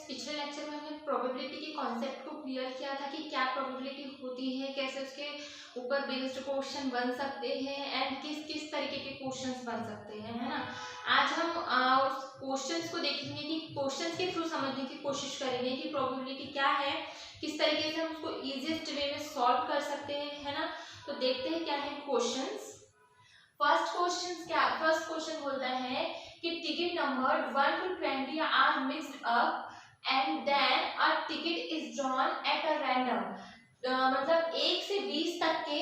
पिछले लेक्चर में हमने प्रोबेबिलिटी के कॉन्सेप्ट को क्लियर किया था कि क्या प्रोबेबिलिटी होती है, कैसे उसके ऊपर बेस्ड क्वेश्चन बन सकते हैं एंड किस किस तरीके के क्वेश्चंस बन सकते हैं, है ना। आज हम उस क्वेश्चंस को देखेंगे कि क्वेश्चंस के थ्रू समझने की कोशिश करेंगे कि प्रोबेबिलिटी क्या है, किस तरीके से हम उसको इजीएस्ट वे में सॉल्व कर सकते हैं, है ना। तो देखते हैं क्या है क्वेश्चंस। फर्स्ट क्वेश्चन बोलता है कि ticket number 1 to 20 are mixed up and then a ticket is drawn at a random. मतलब 1 से 20 तक के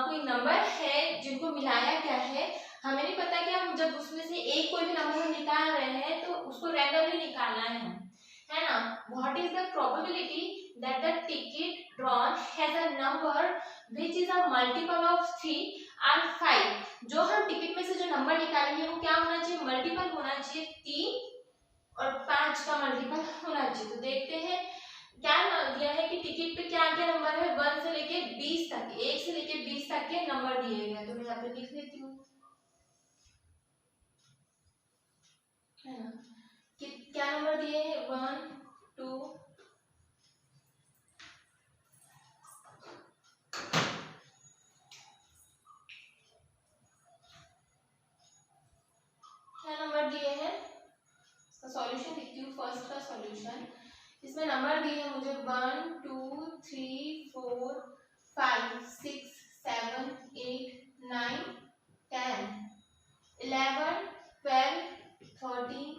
कोई नंबर है जिनको मिलाया गया है। हमें नहीं पता कि हम जब उसमें से एक कोई भी नंबर हम निकाल रहे हैं तो उसको रैंडमली निकालना है ना। What is the probability that the ticket drawn has a number which is a multiple of 3 और 5। जो हम टिकट में से जो नंबर निकालेंगे वो क्या होना चाहिए, मल्टीपल होना चाहिए, 3 और 5 का मल्टीपल होना चाहिए। तो देखते हैं क्या दिया है कि टिकट पे क्या क्या नंबर है, 1 से लेके 20 तक, 1 से लेके 20 तक के नंबर दिए गए। तो मैं यहाँ पे लिख लेती हूँ, है ना, कि क्या नंबर दिए हैं, 1 2 क्या नंबर दिए हैं। इसका सॉल्यूशन लिखती हूँ, फर्स्ट का सॉल्यूशन। इसमें नंबर दिए हैं मुझे 1 2 3 4 5 6 7 8 9 10 11 12 13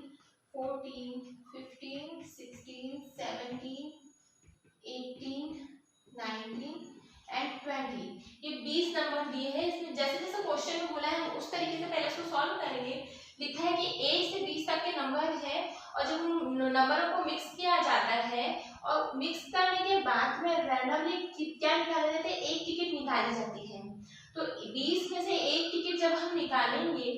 14 15 16 17 18 19 एंड 20। ये 20 नंबर दिए हैं। इसमें जैसे जैसे क्वेश्चन में बोला है हम उस तरीके से पहले उसको सॉल्व करेंगे। लिखा है कि 1 से 20 तक के नंबर है और जब नंबरों को मिक्स किया जाता है और मिक्स करने के बाद में रैंडमली क्या निकाले जाते हैं, एक टिकट निकाली जाती है। तो 20 में से एक टिकट जब हम निकालेंगे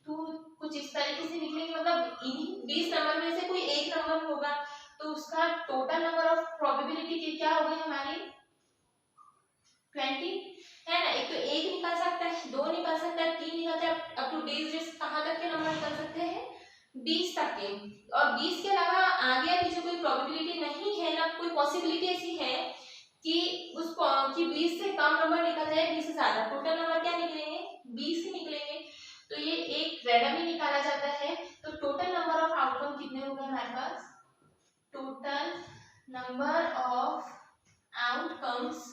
तो कुछ इस तरीके से निकलेंगे, मतलब इन्हीं 20 नंबर में से कोई एक नंबर होगा तो उसका टोटल नंबर ऑफ प्रोबेबिलिटी क्या हो गई हमारी 20, है ना। एक तो एक निकाल सकता है, 2 निकाल सकता है, 3 निकालता है, अप टू 20 कहाँ तक के नंबर निकाल सकते हैं, 20 तक के। और 20 के अलावा आगे या पीछे कोई प्रोबेबिलिटी नहीं है ना, कोई पॉसिबिलिटी ऐसी है कि कि 20 से कम नंबर निकल जाए, 20 से ज्यादा। टोटल नंबर क्या निकलेंगे, 20 ही निकलेंगे। तो ये एक रैंडमली निकाला जाता है। तो टोटल नंबर ऑफ आउटकम कितने हो गए हमारे पास, टोटल नंबर ऑफ आउटकम्स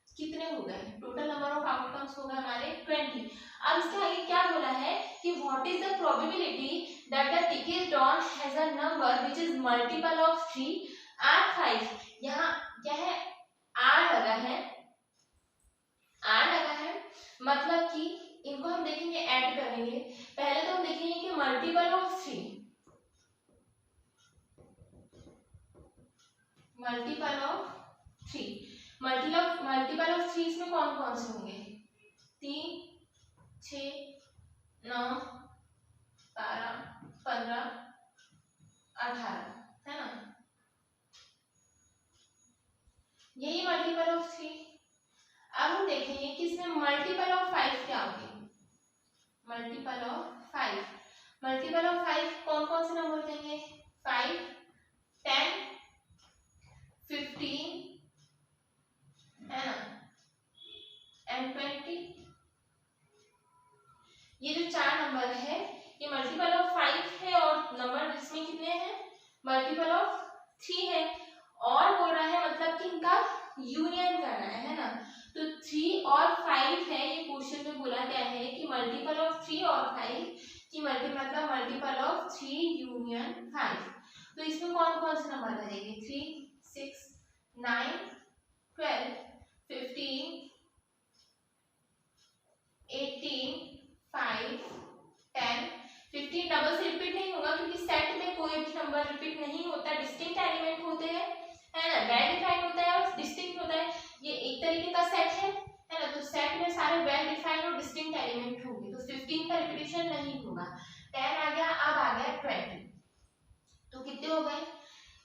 कितने हो गए, टोटल नंबर ऑफ आउटकम्स हो गए हमारे 20। अब इसके आगे क्या बोला है कि what is the probability that the ticket drawn has a number which is multiple of 3 और 5। यहाँ क्या है, आर लगा है, मतलब कि इनको हम देखेंगे ऐड करेंगे। पहले तो हम देखेंगे कि multiple of 3, multiple of 3, multiple of 3 इसमें कौन कौन से होंगे, 3 6 9 12 15 18, है ना, यही मल्टीपल ऑफ 3। अब हम देखेंगे कि इसमें मल्टीपल ऑफ 5 क्या होंगे, मल्टीपल ऑफ 5, मल्टीपल ऑफ 5 कौन कौन से नंबर देंगे, 5 10 15, है ना, एंड 20। ये जो 4 नंबर है ये मल्टीपल ऑफ 5 है और नंबर इसमें कितने हैं, मल्टीपल ऑफ 3 है। और बोल रहा है मतलब कि इनका यूनियन करना है ना। तो 3 और 5 है, ये क्वेश्चन में बोला गया है कि मल्टीपल ऑफ 3 और 5 की मतलब मल्टीपल ऑफ 3 यूनियन 5। तो इसमें कौन कौन से नंबर रहेंगे, 3 6 9 12 15 18 5 10 15। डबल से रिपीट नहीं होगा क्योंकि सेट में कोई भी नंबर रिपीट नहीं होता, डिस्टिंक्ट एलिमेंट होते हैं, है ना, वेल डिफाइंड होता है और डिस्टिंक्ट होता है। ये एक तरीके का सेट है ना। तो सेट में सारे वेल डिफाइंड और डिस्टिंक्ट एलिमेंट होंगे, तो 15 का रिपीटिशन नहीं होगा। 10 आ गया, अब आ गया 20। तो कितने हो गए,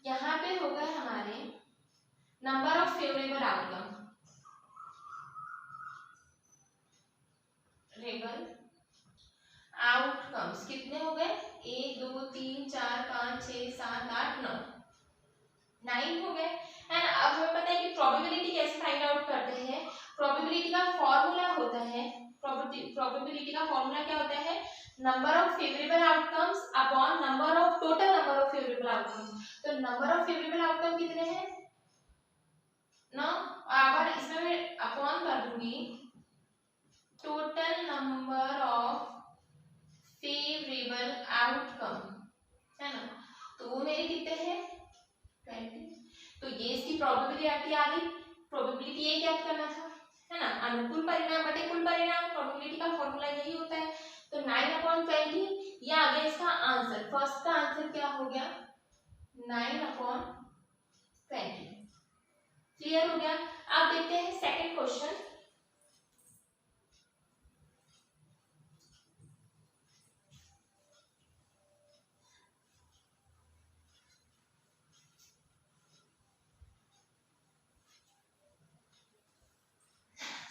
यहाँ पे हो गए हमारे number of favourable outcome, favourable outcomes कितने हो गए, 1 2 3 4 5 6 7 8 9, 9 हो गए, है ना। अब हमें पता है कि प्रोबेबिलिटी कैसे फाइंड आउट करते हैं। प्रोबेबिलिटी का फॉर्मूला होता है, प्रोबेबिलिटी का फॉर्मूला क्या होता है, number of favourable outcomes upon number of total number of favourable outcomes. तो नंबर ऑफ फेवरेबल आउटकम कितने हैं ना, अगर इसमें मैं अपॉन कर दूंगी total number of favourable outcome, है ना, तो वो मेरे कितने हैं 20। तो ये इसकी प्रोबेबिलिटी आ गई। प्रोबेबिलिटी ये क्या करना था, है ना, अनुकूल परिणाम बटे कुल परिणाम। प्रोबेबिलिटी का फॉर्मूला यही होता है। तो 9/20 ये आ गया इसका आंसर। फर्स्ट का आंसर क्या हो गया 9/20। क्लियर हो गया। अब देखते हैं सेकंड क्वेश्चन।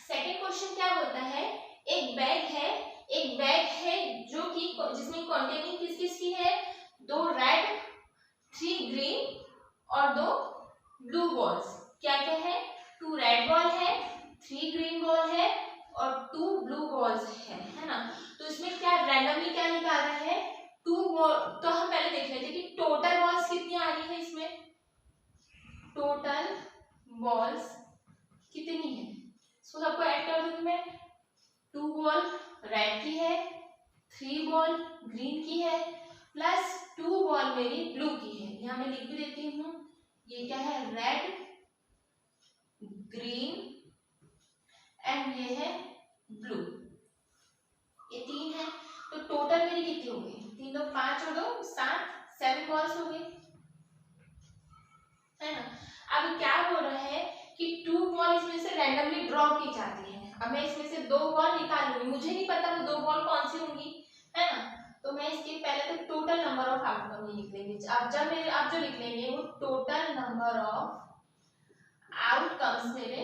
सेकंड क्वेश्चन क्या बोलता है, एक बैग है जो कि जिसमें कंटेनिंग किस किस की है, 2 रेड 3 ग्रीन और 2 ब्लू बॉल्स। क्या क्या है, 2 रेड बॉल है, 3 ग्रीन बॉल है और 2 ब्लू बॉल्स है ना। तो इसमें क्या रैंडमली क्या निकाल रहे हैं 2 बॉल। तो हम पहले देख लेते हैं कि टोटल बॉल्स कितनी आ रही है इसमें, टोटल बॉल्स कितनी है। सो सबको ऐड कर दूंगी मैं, 2 बॉल रेड की है, 3 बॉल ग्रीन की है, प्लस 2 बॉल मेरी ब्लू की है। यहाँ मैं लिख भी देती हूँ, ये क्या है रेड ग्रीन एंड ये है ब्लू, ये 3 है। तो टोटल मेरी कितनी हो गई, 3 2 5 और 2 7, 7 बॉल्स हो गई, है ना। अब क्या बोल रहे हैं कि 2 बॉल इसमें से रैंडमली ड्रॉ की जाती है। अब मैं इसमें से 2 बॉल निकाल लूंगी, मुझे नहीं पता वो 2 बॉल कौन सी होंगी, है ना। तो मैं इसके पहले तो टोटल नंबर ऑफ आउटकम ही लिख लेंगे। अब जो लिख लेंगे वो टोटल नंबर ऑफ आउटकम्स मेरे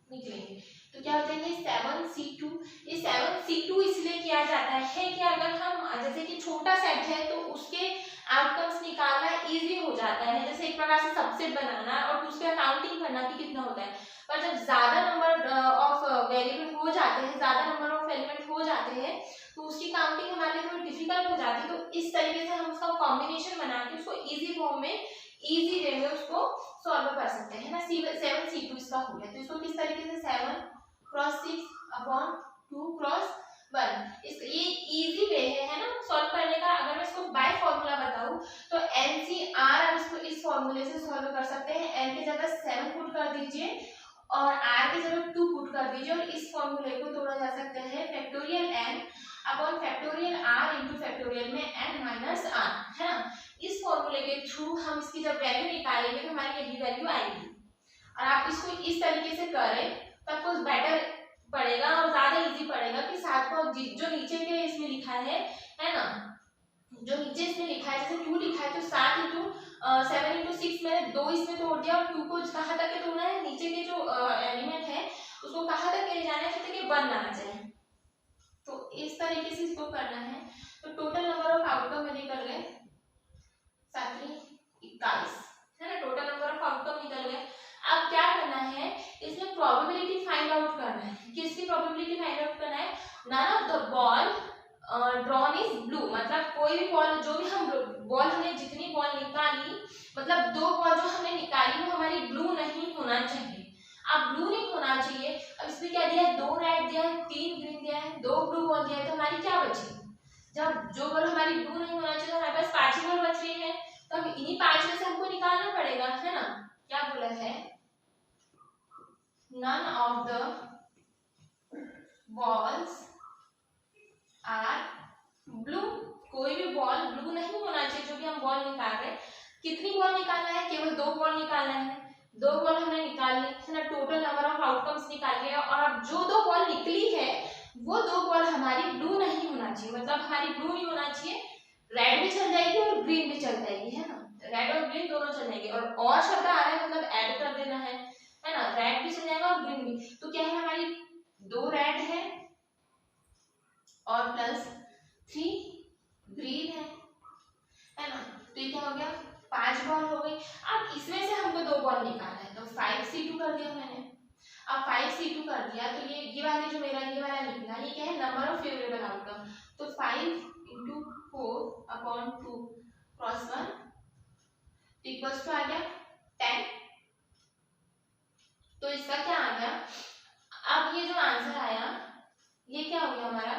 निकलेंगे। तो क्या हो जाएंगे 7C2। ये 7C2 इसलिए किया जाता है कि अगर हम जैसे कि छोटा सेट है तो उसके आउटकम्स निकालना इजी हो जाता है, जैसे एक प्रकार से सबसेट बनाना और उसके काउंटिंग करना कि कितना होता है। पर जब ज्यादा नंबर ऑफ वेरिएबल हो जाते हैं, ज्यादा नंबर ऑफ एलिमेंट हो जाते हैं, तो उसकी काउंटिंग हमारे लिए थोड़ी डिफिकल्ट हो जाती है। तो इस तरीके से हम उसका कॉम्बिनेशन बना के उसको इजी फॉर्म में इजी वे में उसको सॉल्व कर सकते हैं ना। 7C2 इसका हो गया। तो इसको किस तरीके से 7 क्रॉस 6 अपॉन 2 क्रॉस 1, ये इजी वे है ना सॉल्व करने का। अगर मैं इसको बाय फॉर्मूला बताऊं तो NCR आप इसको इस फॉर्मूले से सॉल्व कर सकते हैं। n की जगह 7 पुट कर दीजिए और r की जगह 2 पुट कर दीजिए, और इस फॉर्मूले को तोड़ा जा सकता है factorial n upon factorial r into factorial में n माइनस r, है ना। इस फॉर्मूले के थ्रू हम इसकी जब वैल्यू निकालेंगे तो हमारी यही वैल्यू आएगी। और आप इसको इस तरीके से करें तब कुछ बेटर पड़ेगा और ज्यादा इजी पड़ेगा कि 7 को जो नीचे के इसमें लिखा है ना, जो नीचे इसमें लिखा है जैसे 2 लिखा है तो 7 इंटू 7 इंटू 6 मैंने 2 इसमें तोड़ दिया और 2 को कहाँ तक के तोड़ना है, नीचे के जो एलिमेंट है उसको कहाँ तक ले जाना है जब तक ये 1 ना आ जाए। तो इस तरीके से इसको करना है। तो टोटल नंबर ऑफ आउटकम मेरे निकल गए 7×21, है ना। टोटल नंबर ऑफ आउटकम निकल गए। अब क्या करना है, इसमें प्रोबेबिलिटी फाइंड आउट करना है। किसकी प्रोबेबिलिटी फाइंड आउट करना है, none of the ball drawn is blue, मतलब कोई भी बॉल, जो भी हम बॉल हमने जितनी बॉल निकाली, मतलब 2 बॉल जो हमने निकाली वो हमारी ब्लू नहीं होना चाहिए। अब ब्लू नहीं होना चाहिए। अब इसमें क्या दिया है, 2 रेड दिया है, 3 ग्रीन दिया है, 2 ब्लू बॉल दिया है, तो हमारी क्या बची, जब जो बॉल हमारी ब्लू नहीं होना चाहिए तो हमारे पास 5 ही बॉल बच रही है। तो अब इन्हीं 5 में से हमको निकालना पड़ेगा, है ना। क्या बोला है, none of the balls are blue, कोई भी बॉल ब्लू नहीं होना चाहिए जो भी हम बॉल निकाल रहे हैं। कितनी बॉल निकालना है, केवल 2 बॉल निकालना है। 2 बॉल हमने निकाल ली, है ना। टोटल नंबर ऑफ आउटकम्स निकाल लिया। और अब जो 2 बॉल निकली है वो 2 बॉल हमारी ब्लू नहीं होना चाहिए, मतलब हमारी ब्लू नहीं होना चाहिए, रेड भी चल जाएगी और ग्रीन भी चल जाएगी, है ना। रेड और ग्रीन दोनों चल जाएंगे। और शब्द आ रहा है मतलब ऐड कर देना है ना। रेड भी चल जाएगा और ग्रीन भी। तो क्या है, हमारी 2 रेड है और प्लस 3 ग्रीन है ना। तो ये क्या हो गया 5 बॉल हो गई। अब इसमें से हमको 2 बॉल निकालना है, तो 5c2 कर दिया मैंने। अब 5c2 कर दिया तो ये वाले जो मेरा ये वाला निकला, ये क्या है, नंबर ऑफ फेवरेबल आउटकम। तो 5 × 4/2 क्रॉस 1 इक्वल्स टू आ गया 10। तो इसका क्या आ गया, अब ये जो आंसर आया ये क्या हो गया हमारा,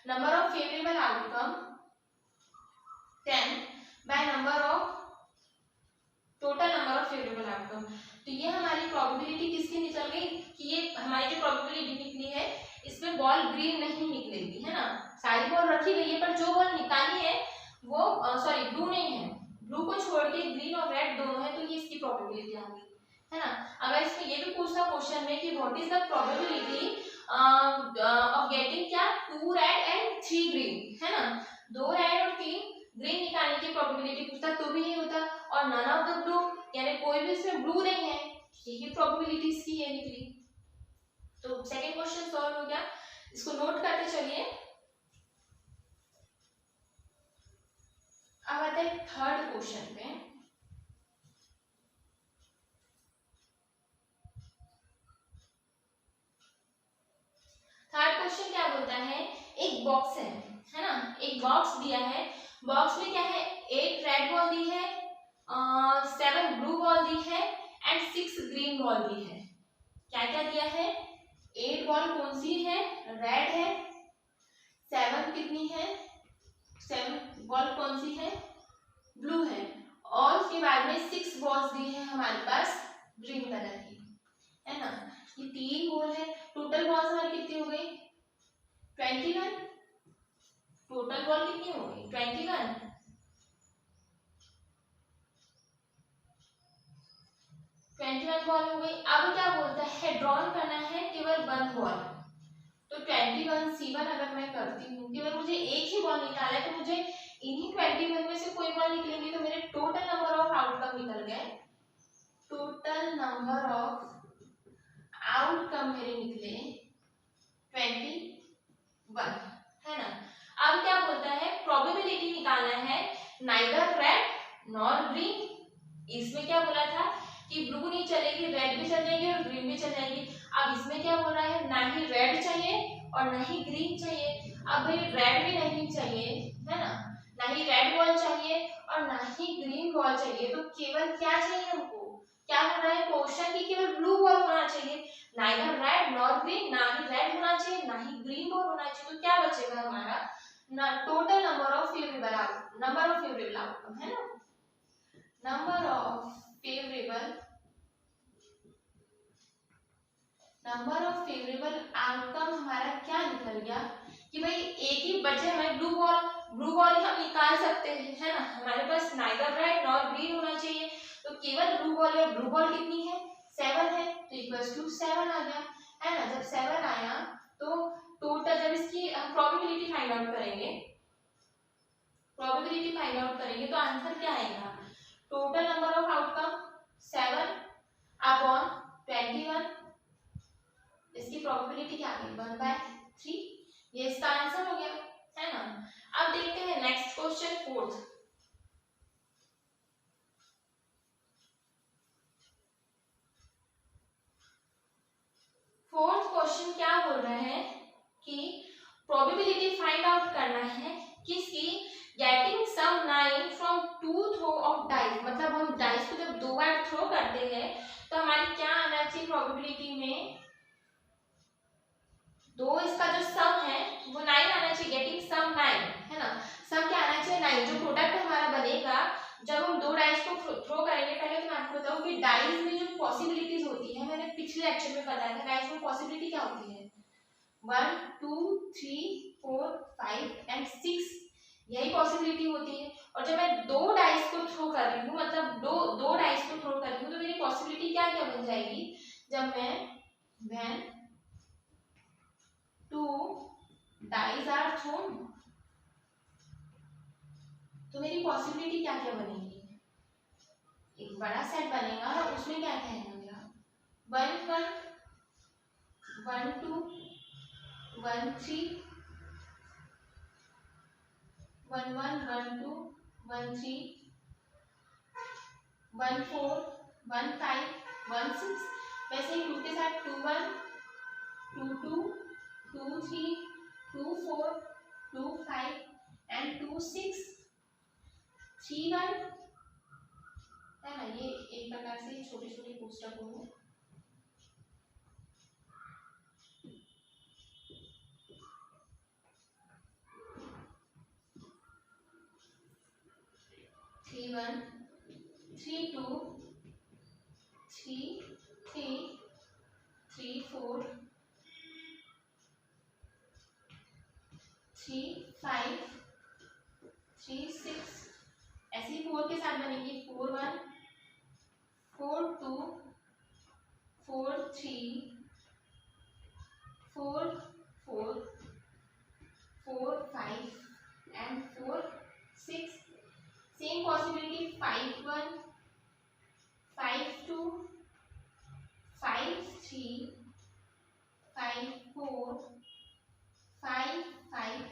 number of favourable outcome 10 by number of total number of favourable outcome. तो ये हमारी प्रोबेबिलिटी किसकी निकल गई कि ये हमारी जो प्रोबेबिलिटी निकली है इसमें बॉल ग्रीन नहीं निकलेगी, है ना। सारी बॉल रखी गई है पर जो बॉल निकाली है वो सॉरी ब्लू नहीं है, ब्लू को छोड़ के ग्रीन और रेड दोनों है, तो ये इसकी प्रोबेबिलिटी आ गई, है ना। अगर इसमें ये भी पूछता क्वेश्चन में कि what is the probability of getting क्या 2 रेड एंड 3 ग्रीन, है ना, 2 रेड और 3 ग्रीन निकालने की प्रोबेबिलिटी पूछता तो भी ये होता, और नन ऑफ द ब्लू यानी कोई भी इसमें ब्लू नहीं है, यही प्रोबेबिलिटी इसकी ये निकली। तो सेकंड क्वेश्चन सॉल्व हो गया, इसको नोट करते चलिए। अब आते हैं थर्ड क्वेश्चन पे। थर्ड क्वेश्चन क्या बोलता है, एक बॉक्स है ना, एक बॉक्स दिया है, बॉक्स में क्या है, 8 रेड बॉल दी है, 7 ब्लू बॉल दी है एंड 6 ग्रीन बॉल दी है। क्या क्या दिया है, 8 बॉल कौन सी है, रेड है, 7 कितनी है, 7 बॉल कौन सी है, ब्लू है, और उसके बाद में 6 बॉल्स दी है हमारे पास ग्रीन कलर की, है ना। ये 3 बॉल है, टोटल बॉल्स हमारी कितनी हो गई 21, टोटल बॉल कितनी हो गई 21, 21 बॉल हो गई। अब क्या बोलता है, ड्रॉन करना है केवल 1 बॉल, तो 21 C1 अगर मैं करती हूँ, केवल मुझे एक ही बॉल निकाला है, तो मुझे इन्हीं 21 में से कोई बॉल निकलेगी, तो मेरे टोटल नंबर ऑफ आउटकम निकल गए, टोटल नंबर ऑफ आउटकम मेरे निकले 21, है ना। अब क्या बोलता है, प्रोबेबिलिटी निकालना है नाइदर रेड नॉर ग्रीन। इसमें क्या बोला था कि ब्लू नहीं चलेगी, रेड भी चल जाएगी और ग्रीन भी चल जाएगी। अब इसमें क्या बोल रहा है, ना ही रेड चाहिए और ना ही ग्रीन चाहिए। अब भाई रेड भी नहीं चाहिए, है ना, ना ही रेड बॉल चाहिए और ना ही ग्रीन बॉल चाहिए, तो केवल क्या चाहिए हमको, क्या बोल रहा है क्वेश्चन की केवल ब्लू बॉल होना चाहिए, नाइदर रेड नॉर ग्रीन, ना ही रेड होना चाहिए ना ही ग्रीन बॉल होना चाहिए। तो क्या बचेगा हमारा ना, total number of favourable outcome, है ना, नंबर ऑफ फेवरेबल आउटकम हमारा क्या निकल गया कि भाई एक ही बचे हमें ब्लू बॉल ही हम निकाल सकते हैं, है ना, हमारे पास नाइदर रेड नॉर ग्रीन होना चाहिए, तो केवल ब्लू बॉल है, ब्लू बॉल कितनी है 7 है, तो इक्वल्स टू 7 आ गया, है ना। जब 7 आया तो टोटल, जब इसकी हम प्रोबेबिलिटी फाइंड आउट करेंगे तो आंसर क्या आएगा, total number of outcome 7 upon 21, इसकी प्रोबेबिलिटी क्या आ गई 1/3, ये इसका आंसर हो गया, है ना। अब देखते हैं नेक्स्ट क्वेश्चन, फोर्थ क्वेश्चन क्या बोल रहे हैं कि प्रोबेबिलिटी फाइंड आउट करना है किसकी, getting sum 9 from 2 throw of dice. मतलब हम डाइस को जब 2 बार थ्रो करते हैं तो हमारी क्या आना चाहिए प्रोबेबिलिटी में, दो इसका जो सम है वो 9 आना चाहिए, गेटिंग सम 9, है ना, सम क्या आना चाहिए 9, जो प्रोडक्ट हमारा बनेगा जब हम 2 डाइस को थ्रो करेंगे। पहले तो मैं आपको बताऊं कि डाइस में जो पॉसिबिलिटीज होती है, मैंने पिछले लेक्चर में बताया था डाइस में पॉसिबिलिटी क्या होती है 1 2 3 4 5 एंड 6, यही पॉसिबिलिटी होती है। और जब मैं 2 डाइस को थ्रो कर रही हूँ, मतलब दो डाइस को थ्रो कर रही हूँ, तो मेरी पॉसिबिलिटी क्या क्या बन जाएगी, जब मैं व्हेन 2 डाइस आर थ्रोन, तो मेरी पॉसिबिलिटी क्या क्या बनेगी, एक बड़ा सेट बनेगा, उसमें क्या क्या है मेरा 1 1 1 2 1 3 1 1 1 2 1 3 1 4 1 5 1 6, वैसे ही 2 के साथ 2 1 2 2 2 3 2 4 2 5 एंड 2 6 3 1 है ना। ये एक प्रकार से छोटे छोटे कोष्टक होंगे। थ्री वन 3 2 3 3 3 4 3 5 3 6, ऐसे ही 4 के साथ बनेगी 4 1 4 2 4 3 4 4 4 5 and 4 6, same possibility 5 1 5 2 5 3 5 4 5 5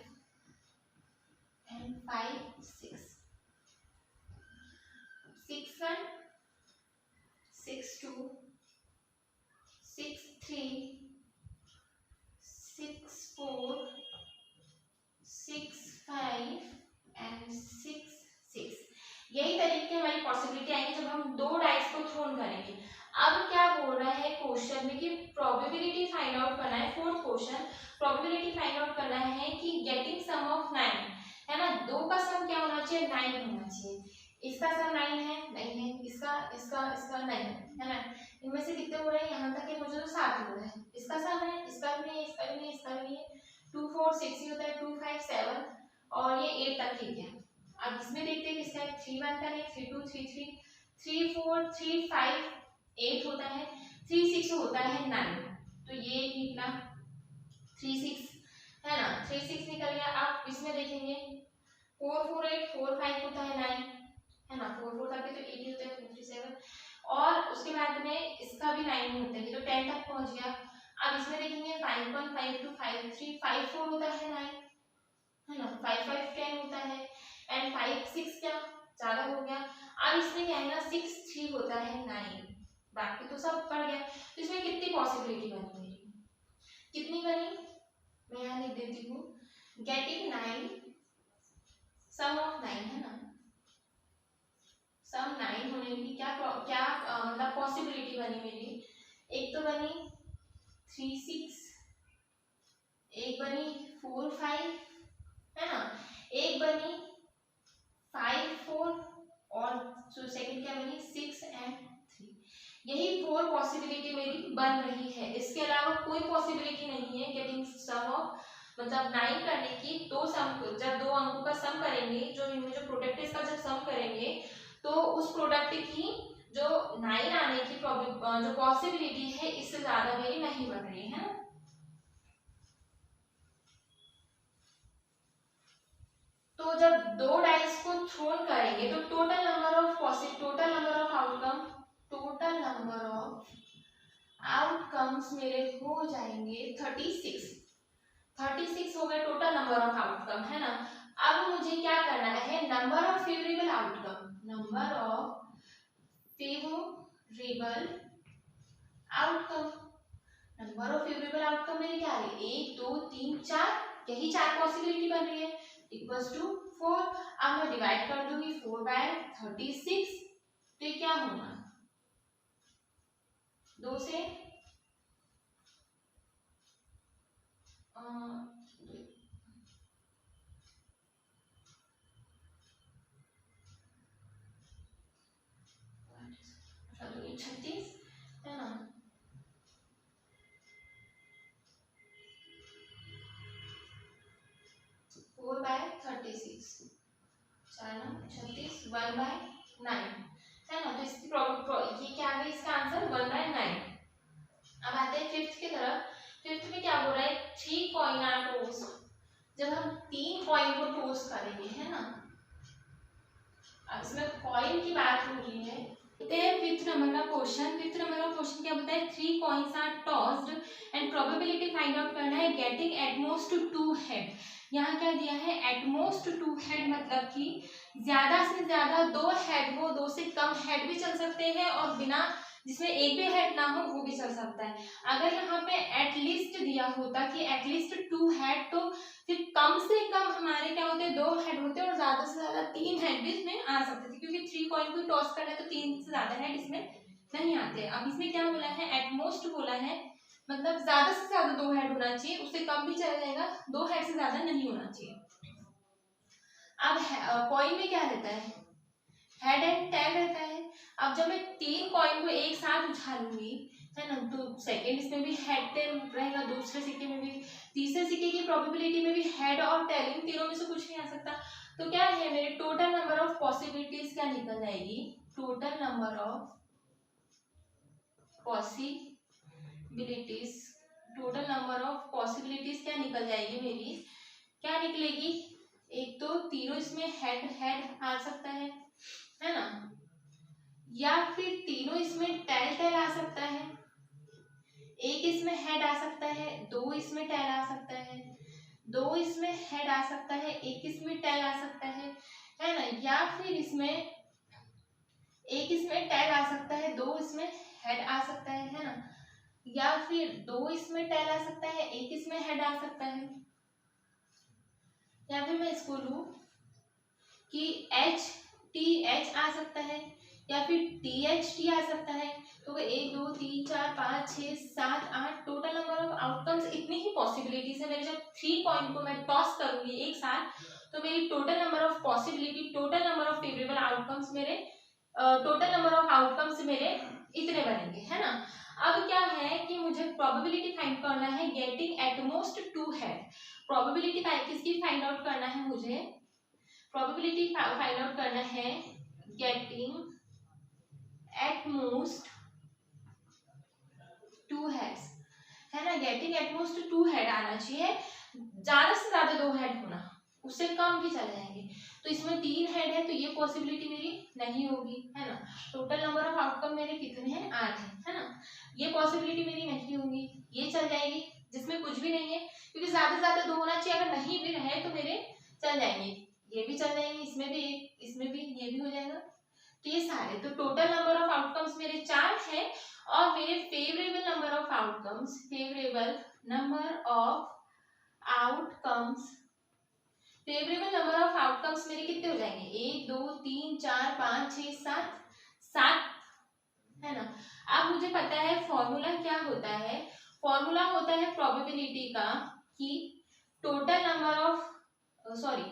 and 5 6 6 1 6 2 6 3 6 4 6 5 and 6 6। यही तरीके हमारी पॉसिबिलिटी आएंगे जब हम दो डाइस को थ्रोन करेंगे। अब क्या बोल रहा है क्वेश्चन में कि प्रोबेबिलिटी फाइंड आउट करना है। Fourth question, probability find out करना है कि गेटिंग सम ऑफ 9, है ना। दो का सम क्या होना चाहिए? 9 होना चाहिए। इसका सम 9 है? नहीं है। इसका इसका इसका नहीं है ना। इनमें से कितने हो रहे हैं? यहाँ तक कि मुझे तो 7 हो रहा है। इसका सम है, इसका भी नहीं, इसका भी नहीं, इसका भी नहीं है। 2 4 6 ही होता है, 2 5 7 और ये 8 तक ठीक है। अब इसमें देखते हैं किसका है। 3 1 का नहीं, 3 2 3 3 3 4 3 5 8 होता है, 3 6 होता है 9, तो ये निकला 3 6 है ना। 3 6 निकल गया। आप इसमें देखेंगे 4 4 8 4 5 होता है 9, है ना। 4 4 तक तो 8 होता है, 4 3 7 और उसके बाद में इसका भी 9 होता है, तो 10 तक पहुंच गया। अब इसमें देखेंगे 5 1 5 2 5 3 5 4 होता है 9, है ना। 5 5 10 होता है एंड 5 6 क्या ज्यादा हो गया। अब इसमें क्या है ना 6 3 होता है 9, बाकी तो सब पड़ गया। तो इसमें कितनी पॉसिबिलिटी बनी मेरी? कितनी बनी? मैं यहाँ लिख देती हूँ, गेटिंग 9 सम ऑफ 9, है ना। सम 9 होने की क्या क्या मतलब पॉसिबिलिटी बनी मेरी? एक तो बनी 3 6, एक बनी 4 5, है ना, एक बनी 5 4 और जो सेकंड क्या बनी 6 एंड 3। यही 4 पॉसिबिलिटी मेरी बन रही है। इसके अलावा कोई पॉसिबिलिटी नहीं है गेटिंग सम ऑफ मतलब 9 करने की। दो सम, जब दो अंकों का सम करेंगे, जो इनमें जो प्रोडक्ट है इसका जब सम करेंगे तो उस प्रोडक्ट की जो 9 आने की जो पॉसिबिलिटी है इससे ज्यादा मेरी नहीं बन रही है। तो जब दो डाइस को थ्रोन करेंगे तो टोटल नंबर ऑफ आउटकम्स मेरे हो जाएंगे 36। 36 हो गए टोटल नंबर ऑफ आउटकम, है ना। अब मुझे क्या करना है? Number of favourable outcome, number of favourable outcome, number of favourable outcome मेरे क्या है? 1 2 3 4, यही 4 पॉसिबिलिटी बन रही है, इक्वल्स टू 4। अब मैं डिवाइड कर दूंगी 4 बाय 36, तो ये क्या होगा? 2 से 36, है ना। 4 बाय 36, 36 1 बाय 9, है ना। तो इसकी ये क्या आ गई? इसका आंसर 1 बाय 9। अब आते हैं फिफ्थ की तरफ। फिफ्थ में क्या बोल रहा है? 3 कॉइन आर टोस्ट। जब हम 3 कॉइन को टोस्ट करेंगे, है ना। अब इसमें कॉइन की बात हो रही है, फिफ्थ नंबर का क्वेश्चन। फिफ्थ नंबर का क्वेश्चन क्या बताया, 3 coins are tossed and probability find out करना है गेटिंग एटमोस्ट 2 हेड। यहाँ क्या दिया है, एटमोस्ट 2 हेड मतलब कि ज्यादा से ज्यादा 2 हेड हो, 2 से कम हेड भी चल सकते हैं और बिना जिसमें एक भी हेड ना हो वो भी चल सकता है। अगर यहाँ पे एटलीस्ट दिया होता कि एटलीस्ट 2 हेड, तो फिर कम से कम हमारे क्या होते हैं, 2 हेड होते और ज्यादा से ज्यादा 3 हेड भी इसमें आ सकते थे, क्योंकि 3 कॉइन को टॉस करना है तो 3 से ज्यादा हेड इसमें नहीं आते। अब इसमें क्या बोला है, एटमोस्ट बोला है, मतलब ज्यादा से ज्यादा 2 हेड होना चाहिए, उससे कम भी चल जाएगा, 2 हेड से ज्यादा नहीं होना चाहिए। अब कॉइन में क्या रहता है, हेड एंड टेल रहता है। अब जब मैं 3 कॉइन को एक साथ उछालूंगी, है ना, तो सेकंड इसमें भी हेड टेल रहेगा, दूसरे सिक्के में भी, तीसरे सिक्के की प्रोबेबिलिटी में भी हेड और टेल, इन तीनों में से कुछ नहीं आ सकता। तो क्या है, मेरे टोटल नंबर ऑफ पॉसिबिलिटीज क्या निकल जाएगी, total number of possibilities, total number of possibilities क्या निकल जाएगी मेरी, क्या निकलेगी, एक तो तीनों इसमें हेड हेड आ सकता है ना, या फिर तीनों इसमें टेल टेल आ सकता है, एक इसमें हेड आ सकता है, 2 इसमें टेल आ सकता है, 2 इसमें हेड आ सकता है, एक इसमें टेल आ सकता है ना, या फिर इसमें एक इसमें टेल आ सकता है, 2 इसमें हेड आ सकता है ना, या फिर 2 इसमें टेल आ सकता है, एक इसमें हेड आ सकता है, या फिर मैं इसको लूं कि एच टी एच आ सकता है, या फिर टी एच टी आ सकता है। तो 1 2 3 4 5 6 7 8 टोटल नंबर ऑफ आउटकम्स इतनी ही पॉसिबिलिटीज है मेरे। जब 3 कॉइन को मैं टॉस करूंगी एक साथ, तो मेरी total number of possibility, total number of favourable outcomes मेरे, टोटल नंबर ऑफ आउटकम्स मेरे इतने बनेंगे, है ना। अब क्या है कि मुझे प्रोबेबिलिटी फाइंड करना है गेटिंग एटमोस्ट 2 हेड। प्रोबेबिलिटी किसकी फाइंड आउट करना है मुझे, प्रोबेबिलिटी फाइंड आउट करना है गेटिंग एटमोस्ट 2 हेड्स, है ना, गेटिंग एटमोस्ट 2 हेड आना चाहिए, ज्यादा से ज्यादा 2 हेड होना, उससे कम भी चल जाएंगे। तो इसमें 3 हेड है, तो ये पॉसिबिलिटी मेरी नहीं होगी, है ना। टोटल नंबर ऑफ आउटकम मेरे कितने हैं, 8 है ना, ये पॉसिबिलिटी मेरी नहीं होगी, ये चल जाएगी जिसमें कुछ भी नहीं है, क्योंकि ज्यादा से ज्यादा 2 होना चाहिए, अगर नहीं भी रहे तो मेरे चल जाएंगे, ये भी चल जाएंगे, इसमें भी एक, इसमें भी, ये भी हो जाएगा। तो ये सारे, तो टोटल नंबर ऑफ आउटकम्स मेरे 4 है, और मेरे favourable number of outcomes, favourable number of outcomes, favourable number of outcomes मेरे कितने हो जाएंगे, 1 2 3 4 5 6 7 7, है ना। अब मुझे पता है फॉर्मूला क्या होता है, फॉर्मूला होता है प्रोबेबिलिटी का कि total number of, sorry,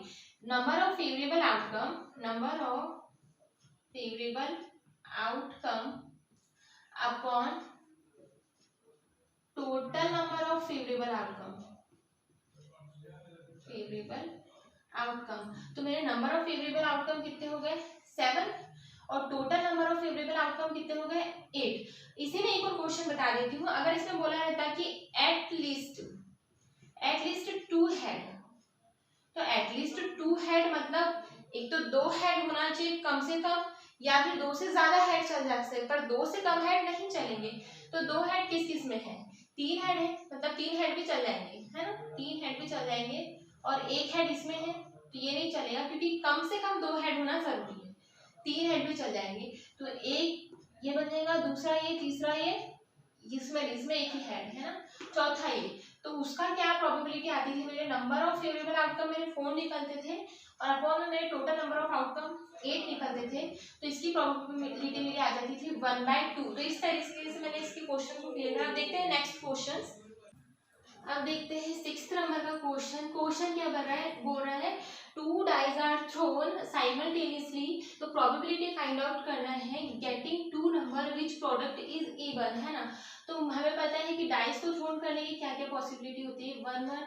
number of favourable outcome, number of favourable outcome upon total number of favourable outcome, favourable outcome. तो मेरे नंबर ऑफ फेवरेबल आउटकम कितने हो गए, 7, और total number of favourable outcome कितने हो गए, 8। इसी में एक और क्वेश्चन बता देती हूँ, अगर इसमें बोला रहता कि एटलीस्ट 2 हेड, तो एटलीस्ट 2 हेड मतलब एक तो 2 हेड होना चाहिए कम से कम, या फिर 2 से ज्यादा हेड चल सकते हैं, पर 2 से कम हेड नहीं चलेंगे। तो 2 हेड किस किस में है, 3 हेड है, मतलब 3 हेड भी चल जाएंगे, है ना, 3 हेड भी चल जाएंगे, और 1 हेड इसमें है, तो ये नहीं चलेगा, क्योंकि कम से कम 2 हेड होना जरूरी है। 3 हेड भी चल जाएंगे, तो एक ये बन जाएगा, दूसरा ये, तीसरा ये, इसमें एक ही हेड है ना, चौथा ये। तो उसका क्या प्रोबेबिलिटी आती थी, मेरे नंबर ऑफ फेवरेबल आउटकम मेरे 4 निकलते थे, और अपॉन में मेरे टोटल नंबर ऑफ आउटकम 8 निकलते थे, तो इसकी प्रोबेबिलिटी मेरी आ जाती थी 1/2। तो इस तरीके से मैंने इसके क्वेश्चन को क्लियर करा। देखते हैं नेक्स्ट क्वेश्चन। अब देखते हैं 6th नंबर का क्वेश्चन। क्वेश्चन क्या बोल रहा है 2 डाइज आर थ्रोन साइमल्टेनियसली, तो प्रोबेबिलिटी फाइंड आउट करना है getting 2 number which product is even, है ना। तो हमें पता है कि डाइस को थ्रोन करने की क्या क्या पॉसिबिलिटी होती है, 1 1,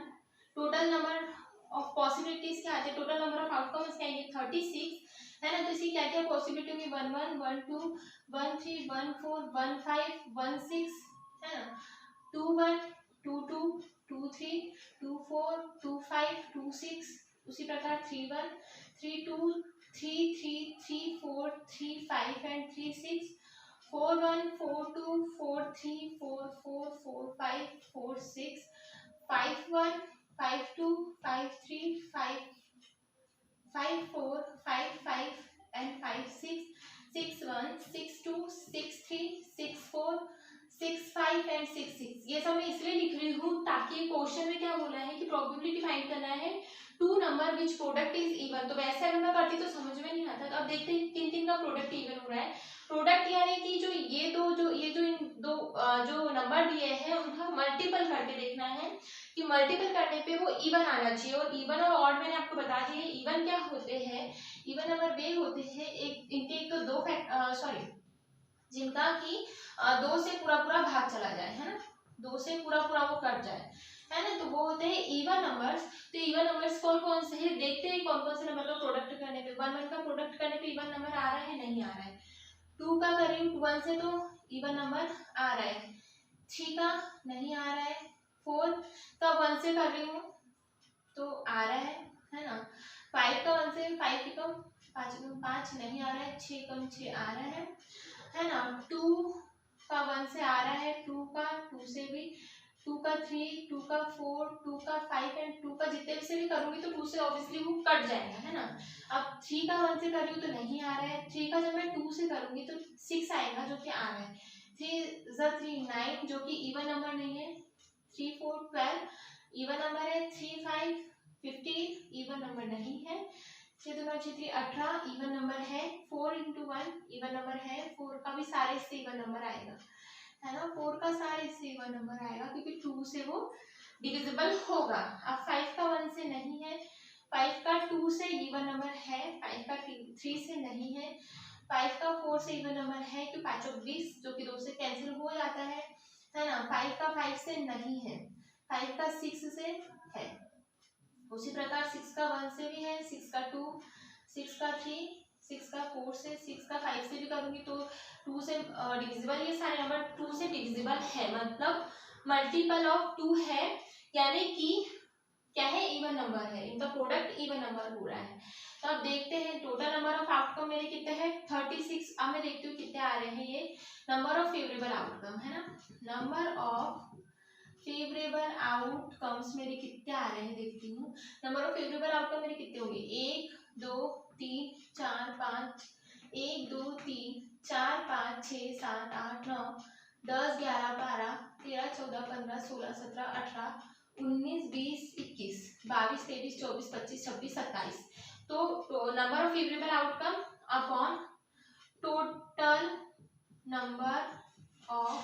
टोटल नंबर ऑफ पॉसिबिलिटीज क्या आते हैं, टोटल नंबर ऑफ आउटकम्स क्या है 36, है ना। तो इसकी क्या क्या पॉसिबिलिटी होगी, 1 1 1 2 1 3 1 4 1 5 1 6, है ना, 2 1 2 2 2 3 2 4 2 5 2 6, उसी प्रकार 3 1 3 2 3 3 3 4 3 5 and 3 6, 4 1 4 2 4 3 4 4 4 5 4 6, 5 1 5 2 5 3 5 5 4 5 5 and 5 6, 6 1 6 2 6 3 6 4 6 5 एंड 6 6। ये सब मैं इसलिए लिख रही हूँ ताकि क्वेश्चन में क्या बोला है कि प्रोबेबिलिटी फाइंड करना है two number which product is even. तो वैसे अगर मैं करती तो समझ में नहीं आता। तो अब देखते हैं किन किन का प्रोडक्ट इवन हो रहा है। प्रोडक्ट यानी कि जो ये दो जो नंबर दिए हैं उनका मल्टीपल करके देखना है कि मल्टीपल करने पे वो इवन आना चाहिए। और इवन और ऑड मैंने आपको बता दिया। इवन क्या होते हैं, इवन नंबर वे होते हैं एक तो दो जिनका कि दो से पूरा पूरा भाग चला जाए, है ना, दो से पूरा पूरा वो कट जाए, है ना, तो वो होते हैं इवन नंबर्स। तो इवन नंबर्स कौन कौन से हैं, देखते हैं कौन कौन से नंबर का प्रोडक्ट करने पे, 1 1 का प्रोडक्ट करने पे इवन नंबर आ रहा है नहीं आ रहा है। 2 का कर रही हूँ 1 से तो इवन नंबर आ रहा है, 3 का नहीं आ रहा है, 4 का 1 से कर रही हूँ तो आ रहा है ना, 5 का 1 से 5 की कम 5 नहीं आ रहा है, 6 कम 6 आ रहा है ना, 2 का 1 से आ रहा है, 2 का 2 से भी, 2 का 3, 2 का 4, 2 का 5 एंड 2 का जितने से भी करूंगी तो 2 से ऑब्वियसली वो कट जाएगा, है ना। अब 3 का 1 से कर रही हूँ तो नहीं आ रहा है, 3 का जब मैं 2 से करूंगी तो 6 आएगा जो कि आ रहा है, 3 3 9 जो कि इवन नंबर नहीं है, 3 4 12 इवन नंबर है, 3 5 15 इवन नंबर नहीं है, 6 2 9 6 18 इवन नंबर है, 4 into 1 इवन नंबर है, 4 का भी सारे इससे इवन नंबर आएगा, है ना, 4 का सारे इससे इवन नंबर आएगा क्योंकि 2 से वो डिविजिबल होगा। अब 5 का 1 से नहीं है, 5 का 2 से इवन नंबर है, 5 का 3 से नहीं है, 5 का 4 से इवन नंबर है कि 5 और 20 जो कि 2 से कैंसिल हो जाता है ना, 5 का 5 से नहीं है, 5 का 6 से है, उसी प्रकार 6 का 1 से भी है, 6 का 2, 6 का 3, 6 का 4 से, 6 का 5 से भी करूंगी तो 2 से डिविजिबल, ये सारे नंबर 2 से डिविजिबल है, मतलब मल्टीपल ऑफ 2 है, यानी कि क्या है, इवन नंबर है, इनका प्रोडक्ट इवन नंबर हो रहा है। तो अब देखते हैं टोटल नंबर ऑफ आउटकम मेरे कितने हैं, 36। अब मैं देखती हूँ कितने आ रहे हैं ये नंबर ऑफ फेवरेबल आउटकम, है ना, नंबर ऑफ फेवरेबल आउटकम्स मेरे कितने आ रहे हैं, देखती हूँ नंबर ऑफ फेवरेबल आउटकम मेरे कितने होंगे, 1 2 3 4 5, 1 2 3 4 5 6 7 8 9 10 11 12 13 14 15 16 17 18 19 20 21 22 23 24 25 26 27। तो number of favourable outcome upon total number of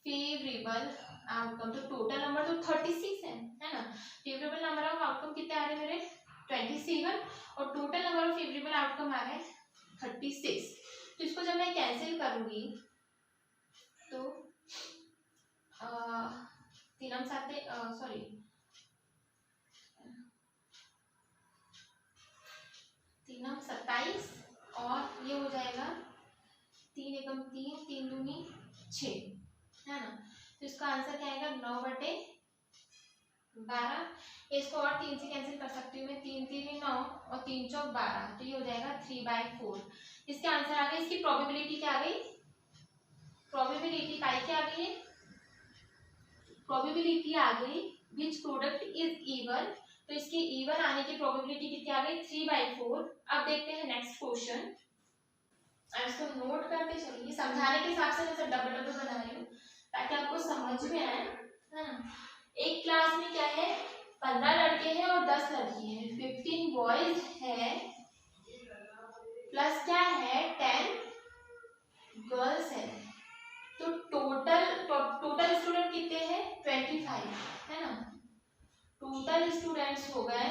favourable outcome, तो टोटल नंबर तो 36 है ना, फेवरेबल नंबर ऑफ आउटकम कितने आ रहे हैं मेरे 27 और total number of favourable outcome आ रहे हैं 36। तो इसको जब मैं कैंसिल करूंगी तो 3 7 सॉरी 3 27 और ये हो जाएगा 3 एकम 3 3 दूनी 6, है ना, तो इसका आंसर क्या आएगा 9/12। इसको और 3 से कैंसिल कर सकती हूँ मैं, 3 3 9 और 3 4 12, तो ये हो जाएगा 3/4। इसके आंसर आ गए। इसकी प्रोबेबिलिटी क्या आ गई, प्रोबेबिलिटी पाई क्या आ गई है, प्रोबेबिलिटी आ गई विच प्रोडक्ट इज इवन, तो इसके इवन आने की प्रोबेबिलिटी कितनी आ गई 3/4। अब देखते हैं नेक्स्ट क्वेश्चन, अब इसको नोट करते चलिए, समझाने के हिसाब से मैं सब डबल डबल बना रही हूँ ताकि आपको समझ में आए, है ना। एक क्लास में क्या है 15 लड़के हैं और 10 लड़की हैं, 15 बॉयज है प्लस क्या है 10 गर्ल्स है, तो टोटल स्टूडेंट कितने हैं 25, है ना, टोटल स्टूडेंट्स हो गए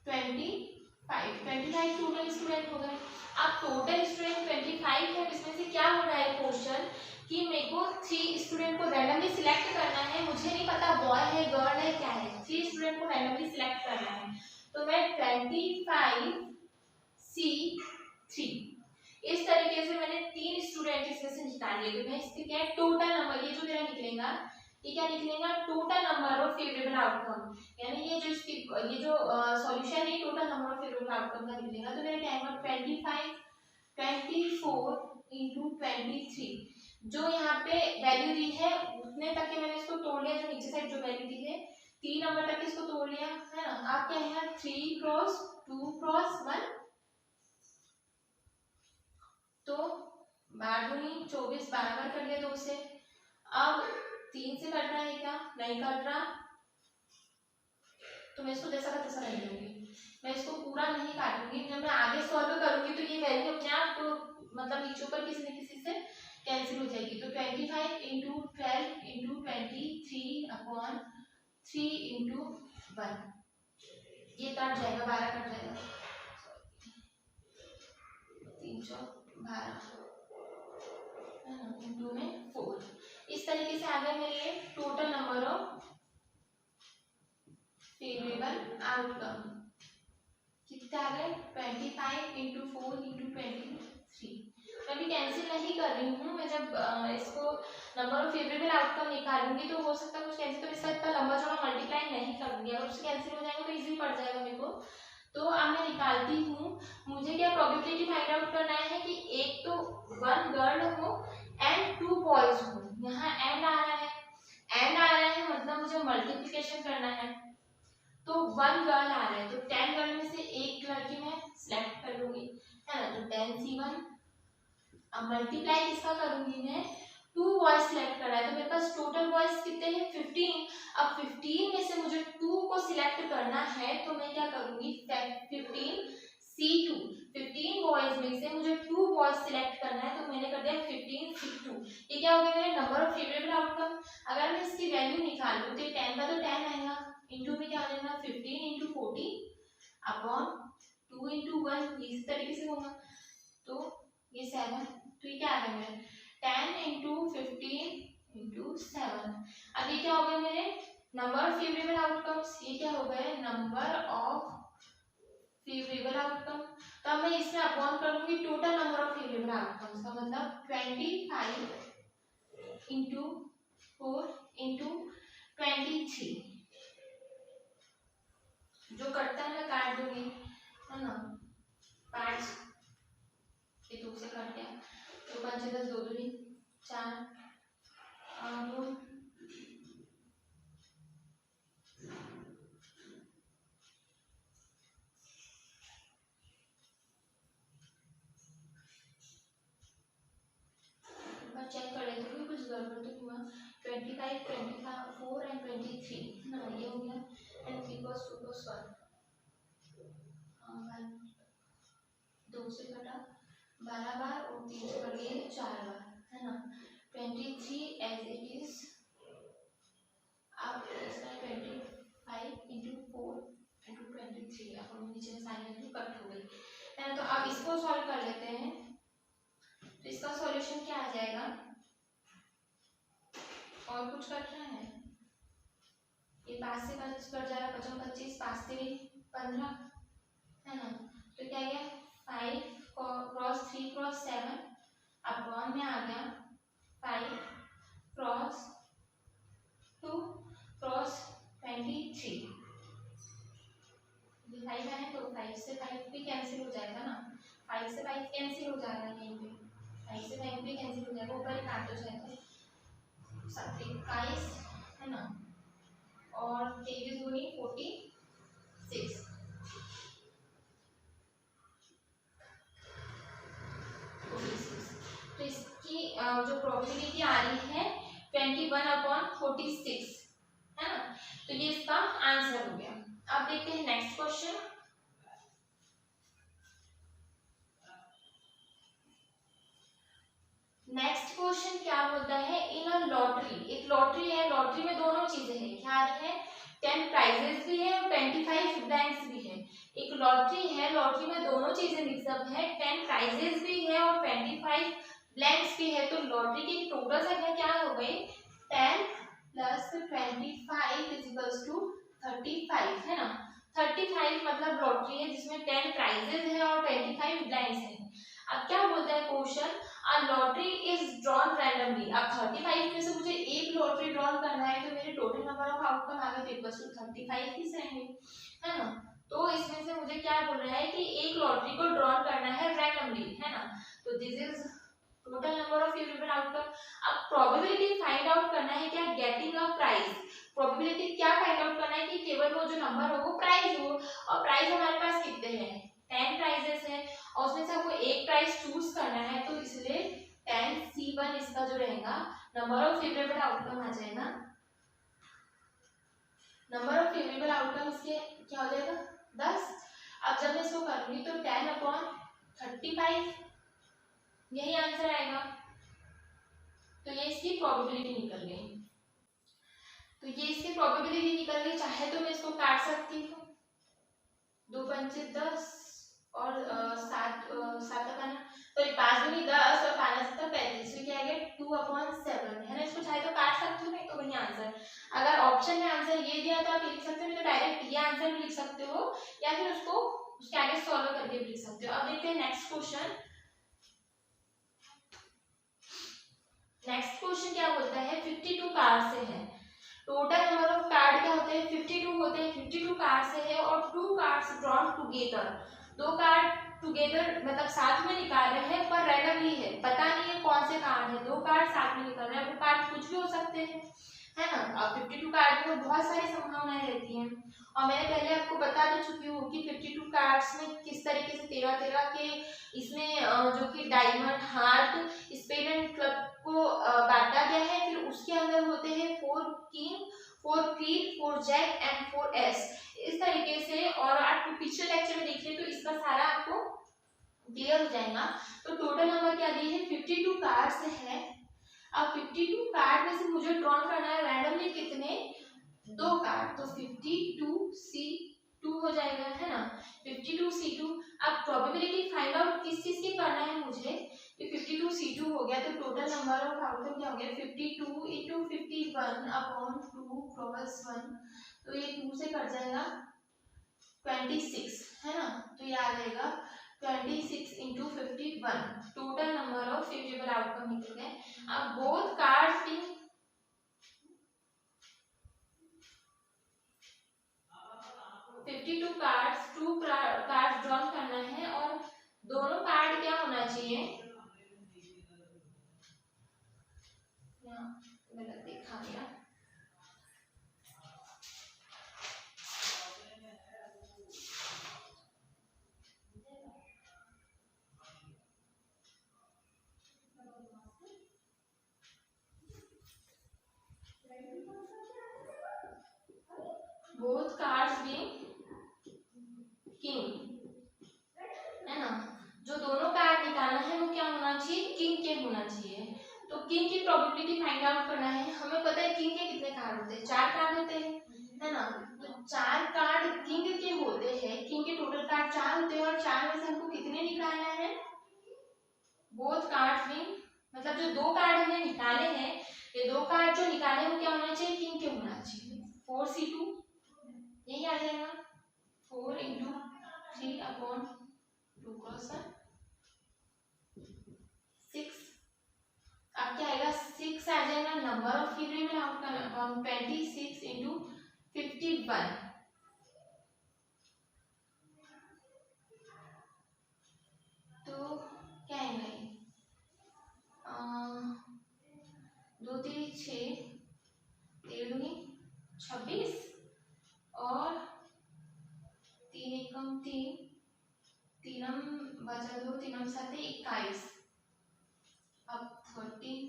25 टोटल स्टूडेंट हो गए। अब टोटल स्टूडेंट 25 है, इसमें से क्या हो रहा है क्वेश्चन कि मेरे को 3 स्टूडेंट को रैंडमली सिलेक्ट करना है, मुझे नहीं पता बॉय है गर्ल है क्या है, 3 स्टूडेंट को रैंडमली सिलेक्ट करना है, तो मैं 25C3 इस तरीके से मैंने 3 स्टूडेंट इसमें से निकाल लिए, तो मैं इसके क्या है टोटल नंबर, ये जो मेरा निकलेगा ये क्या निकलेगा total number of favourable outcome, यानी ये जो सॉल्यूशन है टोटल नंबर फेवरेबल आउटकम का निकलेगा। तो मेरा क्या आएगा 25 24 इंटू 23, जो यहाँ पे वैल्यू दी है उतने तक के मैंने इसको तोड़ लिया, जो नीचे साइड जो वैल्यू दी है 3 नंबर तक इसको तोड़ लिया है ना। आप क्या है 3 क्रॉस 2 क्रॉस 1, तो 12 24 12 बार कर लिया 2 से। अब 3 से कट रहा है क्या, नहीं कट रहा, तो मैं इसको जैसा का तैसा नहीं लूंगी, मैं इसको पूरा नहीं काटूंगी। जब मैं आगे सॉल्व करूंगी तो ये वैल्यू अपने आप मतलब नीचे ऊपर किसी न किसी से कैंसिल हो जाएगी। तो 25 इंटू 12 इंटू 23 अपॉन 3 इंटू 1, ये कट जाएगा 12 कट जाएगा 3 12 इंटू में 4। इस तरीके से आ गया मेरे total number of favourable outcome. कितना आ गए 25 इंटू 4 इंटू 23। मैं भी कैंसिल नहीं कर रही हूँ, मैं जब इसको नंबर ऑफ फेवरेबल आउटकम निकालूंगी तो हो सकता है कुछ कैंसिल, तो इसका इतना लंबा चौड़ा मल्टीप्लाई नहीं करूंगी, अगर उससे कैंसिल हो जाएगा तो इजी पड़ जाएगा मेरे को। तो अब मैं निकालती हूँ, मुझे क्या प्रोबेबिलिटी फाइंड आउट करना है कि एक तो 1 गर्ल हो एंड 2 बॉयज हो। यहाँ एंड आ रहा है, एंड आ रहा है मतलब मुझे मल्टीप्लिकेशन करना है, तो 1 गर्ल आ रहा है तो 10 गर्ल में से एक लड़की मैं सिलेक्ट कर लूंगी है ना, तो 10C1। अब मल्टीप्लाई किसका करूंगी मैं 2 बॉयज सिलेक्ट करना है, तो मेरे पास टोटल बॉयज कितने हैं 15। अब 15 में से मुझे 2 को सिलेक्ट करना है, तो मैं क्या करूंगी 15C2, 15 बॉयज में से मुझे 2 बॉयज सिलेक्ट करना है, तो मैंने कर दिया 15C2। ये क्या हो गया मेरे नंबर ऑफ फेवरेबल आउटकम। अगर मैं इसकी वैल्यू निकालूं तो 10 का तो 10 आएगा, इंटू में क्या आ जाएगा 15 इंटू 40 अपॉन 2 इंटू 1, इस तरीके से होगा, तो ये 7, तो ये क्या आ गया मेरे 10 इंटू 15 इंटू 7। अब ये क्या हो गया मेरे नंबर ऑफ फेवरेबल आउटकम्स, ये क्या हो गए नंबर ऑफ फेवरेबल आउटकम। तो अब मैं इसमें अपॉन कर दूंगी total number of favourable outcomes का, मतलब 25 इंटू 4 इंटू 23, जो कटता है मैं काट दूंगी है ना, 5 ये 2 से कट गया, तो 5 10 2 दूनी 4 अब चेक कर लेते हैं कुछ गड़बड़ तो हुआ। 25 24 एंड 23 ना, ये हो गया एंड 3 cos 2 cos 1, 2 से कटा 12 बार और 3 से कट गए 4 बार है ना। 23 एज इट इज, अब इसका 25 इंटू 4 इंटू 23 अब नीचे में साइन वैल्यू कट हो गई है ना। तो अब इसको सॉल्व कर लेते हैं, तो इसका सॉल्यूशन क्या आ जाएगा, और कुछ कट रहा है, ये 5 से 5 कट जाएगा 5 25, 5 से 15 है ना, तो क्या गया 5 क्रॉस 3 क्रॉस 7 अपॉन में आ गया 5 क्रॉस 2 क्रॉस 23, ये 5 है तो 5 से 5 भी कैंसिल हो जाएगा ना, 5 से 5 कैंसिल हो जाएगा, यहीं पे 5 से 5 भी कैंसिल हो जाएगा, ऊपर ही काट हो जाएगा 27 है ना, और 23 दूनी 46, तो इसकी जो प्रोबेबिलिटी आ रही है 21/46 है ना, तो ये इसका आंसर हो गया। अब देखते हैं नेक्स्ट क्वेश्चन। नेक्स्ट क्वेश्चन क्या बोलता है, इन अ लॉटरी, एक लॉटरी है, लॉटरी में दोनों चीजें हैं, क्या है 10 प्राइजेस भी है और 25 ब्लैंक्स भी है। एक लॉटरी है, लॉटरी में दोनों चीजें मिक्सअप है, 10 प्राइजेस भी है और 25 ब्लैंक्स भी है, तो लॉटरी की टोटल संख्या क्या हो गई 10 प्लस 25 इक्वल्स टू 35 है ना। 35 मतलब लॉटरी है जिसमें 10 प्राइजेस है और 25 ब्लैंक्स है। अब क्या बोलता है question, a lottery is drawn randomly. अब 35 में से मुझे एक लॉटरी ड्रॉन करना है, तो मेरे टोटल नंबर ऑफ आउटकम आ गए इक्वल्स टू 35 ही रहेंगे है ना। तो इसमें से मुझे क्या बोल रहा है कि प्रॉपर्टी को ड्रॉ करना है रैंडमली, है ना। तो this is total number of favourable outcome. अब प्रोबेबिलिटी फाइंड आउट करना है क्या, गेटिंग अ प्राइस। प्रोबेबिलिटी क्या फाइंड आउट करना है कि केवल वो जो नंबर हो वो प्राइस हो, और प्राइस हमारे पास कितने हैं, 10 प्राइजेस है, और उसमें से हमको एक प्राइस चूज करना है, तो इसलिए 10C1 इसका जो रहेगा नंबर ऑफ फेवरेबल आउटकम आ जाएगा। नंबर ऑफ फेवरेबल आउटकम इसके क्या हो जाएगा 10। अब जब मैं इसको करूंगी तो 10/35 यही आंसर आएगा। तो ये इसकी प्रोबेबिलिटी निकल गई। तो ये इसकी प्रोबेबिलिटी निकल गई। चाहे तो मैं इसको काट सकती हूँ, 2 पंचे 10 और 7 तो 5 दूनी 10 और 5 7 35, तो क्या आ गया 2/7, है ना। इसको चाहे तो काट सकती हूँ, नहीं तो वही आंसर। अगर ऑप्शन में आंसर ये दिया तो आप लिख सकते हो, नहीं तो डायरेक्ट ये आंसर भी लिख सकते हो, या फिर उसको उसके आगे सॉल्व करके भी लिख सकते हो। अब देखते हैं नेक्स्ट क्वेश्चन। नेक्स्ट क्वेश्चन क्या बोलता है, 52 कार्ड से है। टोटल नंबर ऑफ कार्ड क्या होते हैं 52 होते हैं। 52 कार्ड से है और 2 cards drawn together, 2 card together मतलब साथ में निकाल रहे हैं, पर रैंडमली है, पता नहीं है कौन से कार्ड है। 2 कार्ड साथ में निकल रहे हैं, वो कार्ड कुछ भी हो सकते हैं, है ना। अब 52 कार्ड में बहुत सारी संभावनाएं रहती हैं, और मैंने पहले आपको बता भी चुकी हूँ कि 52 कार्ड्स में किस तरीके से 13 के इसमें जो कि diamond, heart, spade and club को बांटा गया है। फिर उसके अंदर होते हैं 4 king, 4 queen, 4 jack and 4 ace, इस तरीके से। और आप पिछले लेक्चर में देख ले तो इसका सारा आपको क्लियर हो जाएगा। तो टोटल नंबर क्या दिए है 52 कार्ड्स है। अब 52 कार्ड में से मुझे ड्रॉ करना है रैंडमली कितने, 2 कार्ड, तो 52C2 हो जाएगा, है ना। 52C2। अब प्रोबेबिलिटी फाइंड आउट किस चीज की करना है मुझे, कि 52C2 हो गया, तो टोटल नंबर ऑफ आउटकम क्या हो गया 52 × 51/2 क्रॉस 1, तो ये 2 से कट जाएगा 26, है ना। तो ये आ जाएगा 26 × 51, total number of favourable outcome निकल गए। अब both cards being 52 cards, 2 cards draw करना है, और दोनों कार्ड क्या होना चाहिए, गलत दिखा दिया, both cards being king, है ना। जो दोनों कार्ड निकालना है वो क्या होना चाहिए, किंग के होना चाहिए। तो किंग की प्रोबेबिलिटी फाइंड आउट करना है। हमें पता है किंग के कितने कार्ड होते हैं, 4 कार्ड होते हैं, है ना। तो 4 कार्ड किंग के होते हैं, किंग के टोटल कार्ड 4 होते हैं, और 4 में से हमको कितने निकालना है, बोथ कार्ड्स बीइंग, मतलब जो 2 कार्ड हमने निकाले हैं, ये 2 कार्ड जो निकाले वो क्या होना चाहिए, किंग के होना चाहिए। 4C2 यही आ जाएगा, 4 × 3/2 क्रॉस 6। अब क्या आएगा 6 आ जाएगा नंबर ऑफ फेवरेबल आउटकम 26 × 51, तो क्या आएगा 2 3 6, 3 दूनी 26, और 3 एकम 3, 3 बचा 2, 3 7 21, अब 13,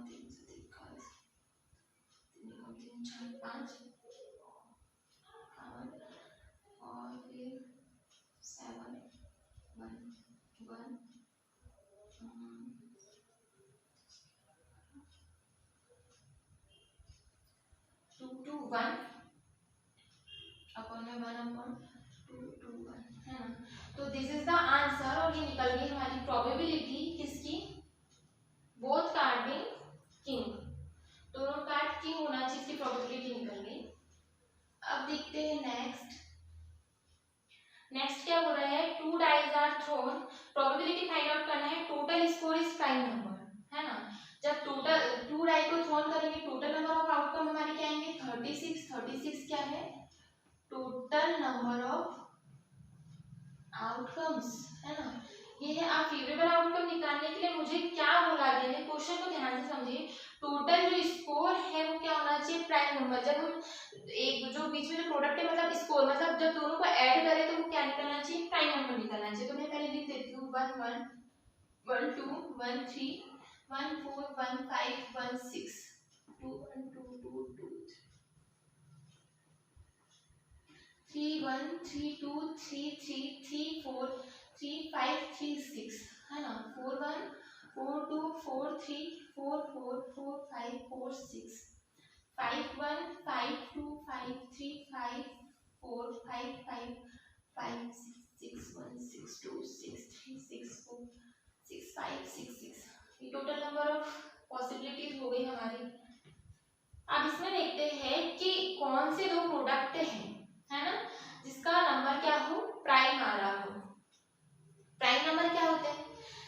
3 7 21, 3 4 5, और फिर 7 1 1 2 2 1 अपन में 1/2 2 1, है ना। तो दिस इज द आंसर, और ये निकल गई हमारी प्रोबेबिलिटी किसकी, बोथ कार्ड बीइंग किंग, दोनों कार्ड किंग होना चाहिए, इसकी प्रोबेबिलिटी निकल गई। अब देखते हैं नेक्स्ट। नेक्स्ट क्या हो रहा है, 2 dice are thrown, probability find out करना है, total score is prime number, है ना। जब टोटल 2 डाई को थ्रोन करेंगे, टोटल नंबर ऑफ आउटकम हमारे क्या आएंगे 36। 36 क्या है टोटल नंबर ऑफ आउटकम्स, है ना। ये है आप फेवरेबल आउटकम निकालने के लिए मुझे क्या बोला गया है, क्वेश्चन को ध्यान से समझिए। टोटल जो स्कोर है वो क्या होना चाहिए, प्राइम नंबर। जब हम एक जो बीच में जो प्रोडक्ट है मतलब स्कोर, मतलब जब दोनों को ऐड करें तो वो क्या निकलना चाहिए, प्राइम नंबर निकलना चाहिए। तो मैं पहले लिख देती हूँ 1 1 1 2 1 3 1 4 1 5 1 6 2 1 2 2 2 3 1 3 2 3 3 3 4 3 5 3 6, है ना। 4 1 4 2 4 3 4 4 4 5 4 6 5 1 5 2 5 3 5 4 5 5 5 6 1 6 2 6 3 6 4 6 5 6 6, ये टोटल नंबर ऑफ पॉसिबिलिटीज हो गई हमारी। अब इसमें देखते हैं कि कौन से दो प्रोडक्ट हैं, है ना, जिसका नंबर क्या हो, प्राइम आ रहा हो। प्राइम नंबर क्या होते हैं,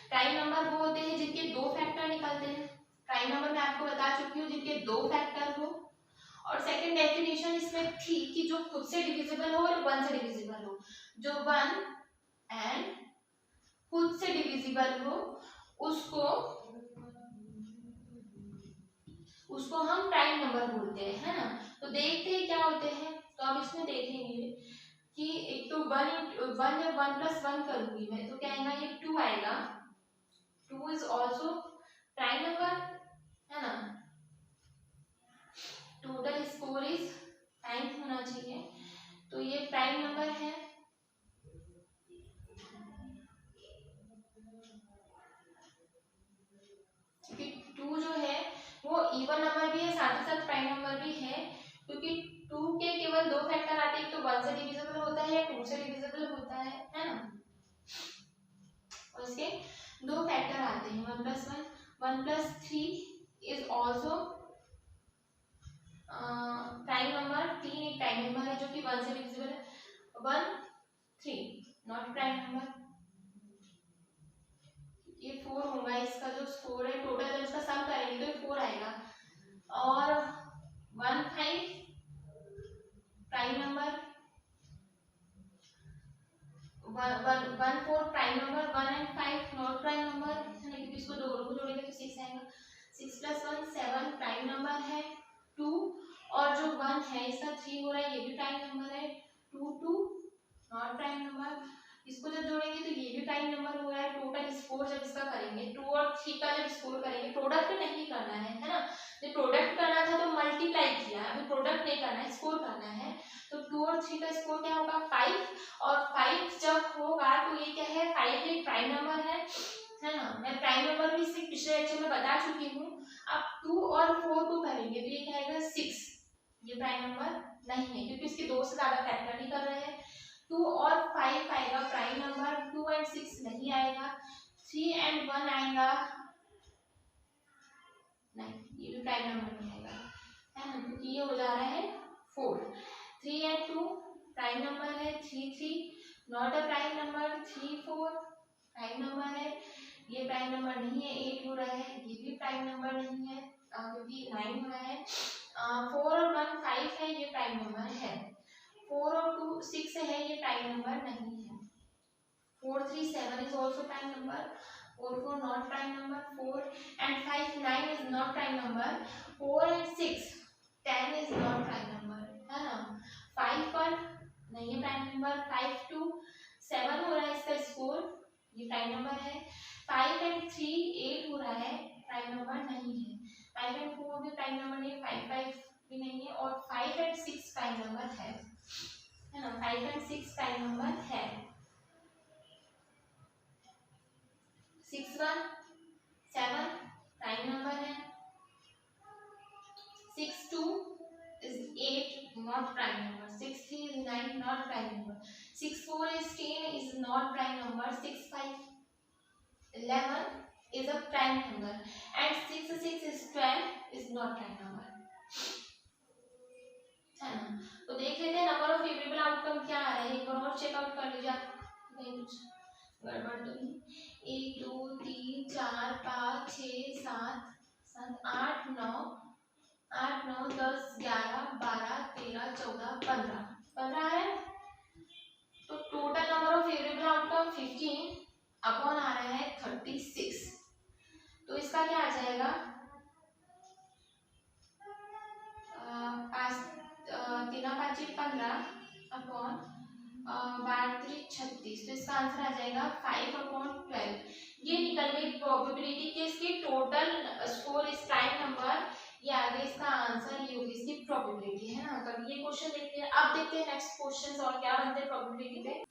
प्राइम नंबर वो होते हैं जिनके दो फैक्टर निकलते हैं। प्राइम नंबर मैं आपको बता चुकी हूँ जिनके दो फैक्टर हो। और सेकंड डेफिनेशन इसमें थी कि जो खुद से डिविजिबल हो और 1 से डिविजिबल हो। जो 1 एंड खुद से डिविजिबल हो उसको हम प्राइम नंबर बोलते हैं, है ना। तो देखते हैं क्या होते हैं। तो अब इसमें देखेंगे कि एक तो 1 जब 1 + 1 करूंगी मैं तो क्या आएगा, ये 2 आएगा। 2 इज ऑल्सो प्राइम नंबर, है ना। टोटल स्कोर इज प्राइम होना चाहिए, तो ये प्राइम नंबर है। क्योंकि 2 जो है वो इवन नंबर भी है, साथ ही साथ प्राइम नंबर भी है। क्योंकि 2 के केवल दो फैक्टर आते हैं, एक तो 1 से डिविजिबल होता है या 2 से डिविजिबल होता है ना। और इसके दो फैक्टर आते हैं 1 + 1 1 + 3 इज ऑल्सो प्राइम नंबर। 3 एक प्राइम नंबर है जो कि 1 से डिविजिबल है। 1 3 नॉट प्राइम नंबर। ये 4 होगा, इसका जो स्कोर है टोटल जब इसका सम करेंगे तो ये 4 आएगा। और 1 5 prime number, 1 4 prime number, 1 and 5 not prime number, है ना, क्योंकि इसको दोनों को जोड़ेंगे तो 6 आएगा। 6 + 1 7 प्राइम नंबर है। 2 और जो 1 है इसका 3 हो रहा है, ये भी प्राइम नंबर है। 2 2 नॉट प्राइम नंबर, इसको जब जोड़ेंगे तो ये भी प्राइम नंबर हो रहा है। टोटल स्कोर जब इसका करेंगे 2 और 3 का जब स्कोर करेंगे, प्रोडक्ट नहीं करना है ना। जब प्रोडक्ट करना था तो मल्टीप्लाई किया, अभी प्रोडक्ट नहीं करना है, स्कोर करना है। तो 2 और 3 का स्कोर क्या होगा, 5। और 5 जब होगा तो ये क्या है, 5 एक प्राइम नंबर है ना। मैं प्राइम नंबर भी इससे पिछले लेक्चर में बता चुकी हूँ। अब 2 और 4 को करेंगे तो ये क्या आएगा, 6। ये प्राइम नंबर नहीं है क्योंकि इसके 2 से ज्यादा फैक्टर नहीं कर रहे हैं। 2 और 5 आएगा प्राइम नंबर, 2 एंड 6 नहीं आएगा। 3 एंड 1 आएगा, नहीं ये भी प्राइम नंबर नहीं आएगा, है ना, क्योंकि ये हो जा रहा है 4। 3 एंड 2 प्राइम नंबर है। 3 3 not a prime number. 3 4 prime number है, ये प्राइम नंबर नहीं है। 8 हो रहा है, ये भी प्राइम नंबर नहीं है क्योंकि 9 हो रहा है। 4 और 1 5 है, ये प्राइम नंबर है। 4 और 2 6 है, ये प्राइम नंबर नहीं है। 4 3 7 is also prime number. 4 4 not prime number. 4 and 5 9 is not prime number. 4 and 6 10 is not prime number, है ना। 5 1 नहीं है प्राइम नंबर। 5 2 7 हो रहा है इसका स्कोर, ये प्राइम नंबर है। 5 and 3 8 हो रहा है, प्राइम नंबर नहीं है। 5 and 4 भी प्राइम नंबर नहीं है। 5 5 भी नहीं है। और 5 and 6 प्राइम नंबर है ना। 5 and 6 प्राइम नंबर है। 6 1 7 प्राइम नंबर है। 6 2 is 8 not prime number. 6 3 is 9 not prime number. 6 4 is 10 is not prime number. 6 5 11 is a prime number and 6 6 is 12 is not prime number, है ना। तो देख लेते हैं नंबर ऑफ फेवरेबल आउटकम क्या आ रहा है, एक बार और चेकआउट कर लीजिए आप, कहीं कुछ गड़बड़ तो नहीं। 1 2 3 4 5 6 7 7 8 9 10 11 12 13 14 15 15 आ रहा है। 15 अपॉन आ रहा है 36, तो इसका क्या आ जाएगा, 3×5 = 15 अपॉन 12×3 = 36, तो इसका आंसर आ जाएगा 5/12। ये निकल गई प्रोबेबिलिटी कि इसकी टोटल स्कोर इस प्राइम नंबर, ये आगे इसका आंसर ये होगी इसकी प्रोबेबिलिटी, है ना। तो ये क्वेश्चन देखते हैं। अब देखते हैं नेक्स्ट क्वेश्चन और क्या बनते हैं प्रोबेबिलिटी पे।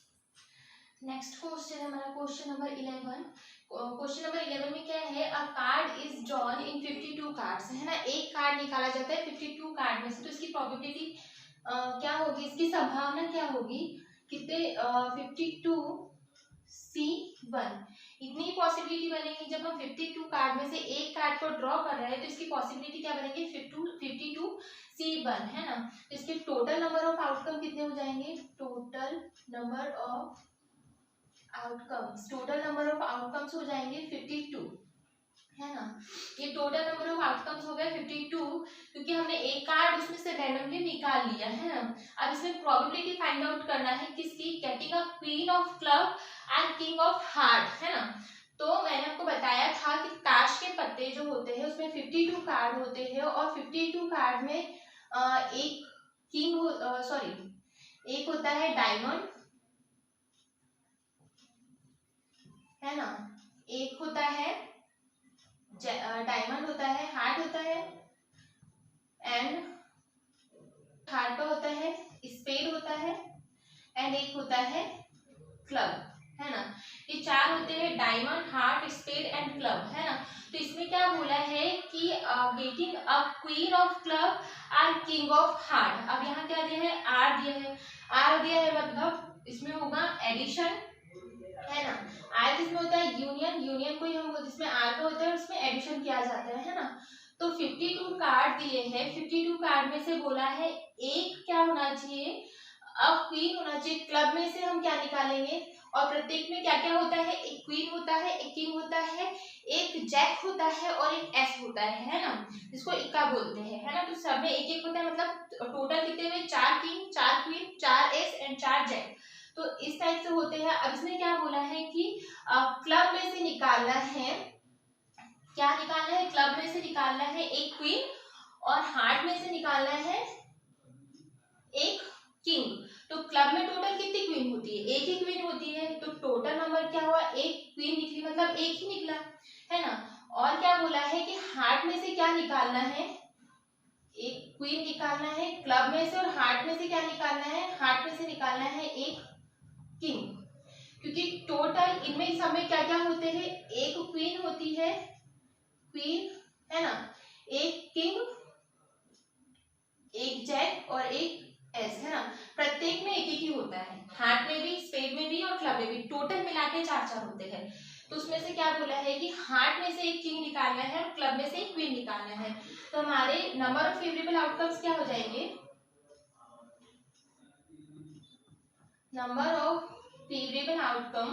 नेक्स्ट क्वेश्चन है हमारा क्वेश्चन नंबर 11। क्वेश्चन नंबर 11 में क्या है, अ card is drawn in 52 cards, है ना। एक कार्ड निकाला जाता है 52 कार्ड में से, तो इसकी प्रोबेबिलिटी क्या होगी, इसकी संभावना क्या होगी, कितने 52C1, इतनी पॉसिबिलिटी बनेगी। जब हम 52 कार्ड में से एक कार्ड को ड्रॉ कर रहे हैं तो इसकी पॉसिबिलिटी क्या बनेगी, 52C1, है ना। तो इसके टोटल नंबर ऑफ आउटकम कितने हो जाएंगे, टोटल नंबर ऑफ आउटकम्स हो जाएंगे 52, है ना। ये टोटल नंबर ऑफ आउटकम्स हो गए 52, क्योंकि हमने एक कार्ड उसमें से रैंडमली निकाल लिया, है ना। अब इसमें प्रोबेबिलिटी फाइंड आउट करना है किसकी, getting a queen of club and king of heart, है ना। तो मैंने आपको बताया था कि ताश के पत्ते जो होते हैं उसमें 52 कार्ड होते हैं, और 52 कार्ड में एक एक होता है डायमंड, है ना, एक होता है डायमंड होता है, हार्ट होता है, एंड हार्ट का होता है, स्पेड होता है, एंड एक होता है क्लब, है ना। ये चार होते हैं, diamond, heart, spade and club, है ना। तो इसमें क्या बोला है कि getting a queen of club और किंग ऑफ हार्ट। अब यहाँ क्या दिया है, आर दिया है, आर दिया है मतलब इसमें होगा एडिशन, है ना। आर किसमें होता है, यूनियन, यूनियन को ही हम जिसमें आर का होता है उसमें एडिशन किया जाता है ना। तो 52 कार्ड दिए हैं, 52 कार्ड में से बोला है एक क्या होना चाहिए, अब क्वीन होना चाहिए। क्लब में से हम क्या निकालेंगे, और प्रत्येक में क्या क्या होता है, एक क्वीन होता है, एक किंग होता है, एक जैक होता है और एक एस होता है ना, जिसको इक्का बोलते हैं, है ना। तो सब में एक एक होता है, मतलब टोटल कितने हुए, 4 king, 4 queen, 4 ace and 4 jack, तो इस टाइप से होते हैं। अब इसमें क्या बोला है कि क्लब में से निकालना है, क्या निकालना है, क्लब में से निकालना है एक क्वीन, और हार्ट में से निकालना है एक किंग। तो क्लब में टोटल कितनी क्वीन होती है, एक ही क्वीन होती है, तो टोटल नंबर क्या हुआ, एक क्वीन निकली, मतलब एक ही निकला, है ना। और क्या बोला है कि हार्ट में से क्या निकालना है, एक क्वीन निकालना है क्लब में से, और हार्ट में से क्या निकालना है, हार्ट में से निकालना है एक किंग, क्योंकि टोटल इनमें सब में क्या क्या होते हैं, एक क्वीन होती है, क्वीन, है ना, एक किंग, एक जैक और एक एस, है ना। प्रत्येक में एक एक ही होता है, हार्ट में भी, स्पेड में भी और क्लब में भी, टोटल मिला के 4 होते हैं। तो उसमें से क्या बोला है कि हार्ट में से एक किंग निकालना है और क्लब में से एक क्वीन निकालना है। तो हमारे नंबर ऑफ फेवरेबल आउटकम्स क्या हो जाएंगे, नंबर ऑफ फेवरेबल आउटकम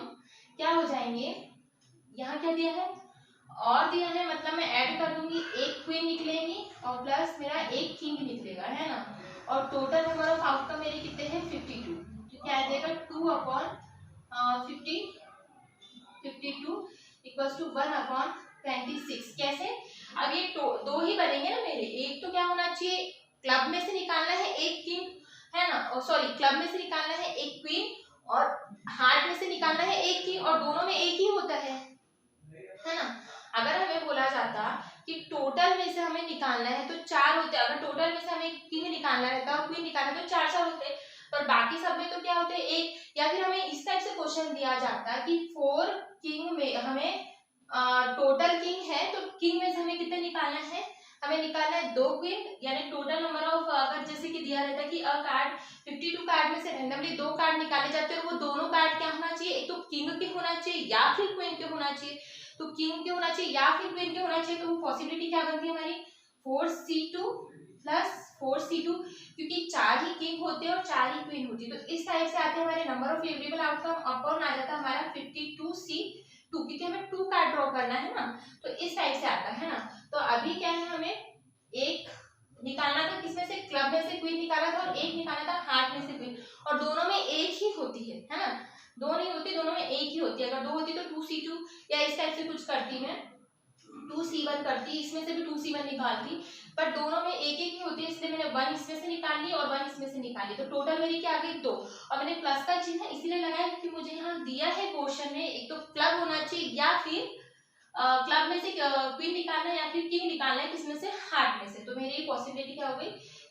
क्या हो जाएंगे, यहाँ क्या दिया है, और दिया है, मतलब मैं ऐड कर दूंगी, एक क्वीन निकलेगी और प्लस मेरा एक किंग निकलेगा, है ना। और टोटल नंबर ऑफ आउटकम मेरे कितने हैं, 52, तो क्या आ जाएगा 2/50 52 = 1/26। कैसे, अब ये दो ही बनेंगे ना मेरे, एक तो क्या होना चाहिए, क्लब में से निकालना है एक किंग, है ना, और सॉरी क्लब में से निकालना है एक क्वीन, और हार्ट में से निकालना है एक किंग, और दोनों में एक ही होता है ना। अगर हमें बोला जाता कि टोटल में से हमें निकालना है तो 4 होते, अगर टोटल में से हमें किंग निकालना रहता और क्वीन निकालना तो 4 होते, पर बाकी सब में तो क्या होते, एक। या फिर हमें इस टाइप से क्वेश्चन दिया जाता कि 4 किंग में हमें टोटल किंग है, तो किंग में से हमें कितने निकालना है, हमें निकालना है 2 क्वीन, यानी टोटल नंबर ऑफ, अगर जैसे कि दिया रहता कि कार्ड 52 कार्ड में से रैंडमली 2 कार्ड निकाले जाते हैं, और वो दोनों कार्ड क्या होना चाहिए, एक तो किंग के होना चाहिए या फिर क्वीन के होना चाहिए। तो किंग के होना चाहिए या फिर क्वीन के होना चाहिए, तो वो पॉसिबिलिटी क्या बनती है हमारी 4C2 + 4C2, क्योंकि 4 ही किंग होते हैं और 4 ही क्वीन होती है। तो इस टाइप से आते हैं हमारे number of favourable outcome, upon आ जाता है हमारा 52C2, क्योंकि हमें 2 कार्ड ड्रॉ करना है ना, तो इस टाइप से आता है ना। तो अभी क्या है, हमें एक निकालना था, किसमें से, क्लब में से क्वीन निकाला था, और एक निकालना था हार्ट में से क्वीन, और दोनों में एक ही होती है ना। दो नहीं होती, दोनों में एक ही होती है। अगर दो होती तो 2C2 या इस टाइप से कुछ करती मैं, 2C1 करती, इसमें से भी 2C1 निकालती, पर दोनों में एक एक ही होती है, इसलिए मैंने 1 इसमें से निकाल ली और 1 इसमें से निकाली, तो टोटल मेरी क्या आ गई 2। और मैंने प्लस का चिन्ह इसीलिए लगाया क्योंकि मुझे यहाँ दिया है क्वेश्चन में एक तो क्लब होना चाहिए या फिर क्लब में से क्वीन निकालना है या फिर किंग निकालना है, किसमें से, हार्ट में से। तो मेरी पॉसिबिलिटी क्या हो गई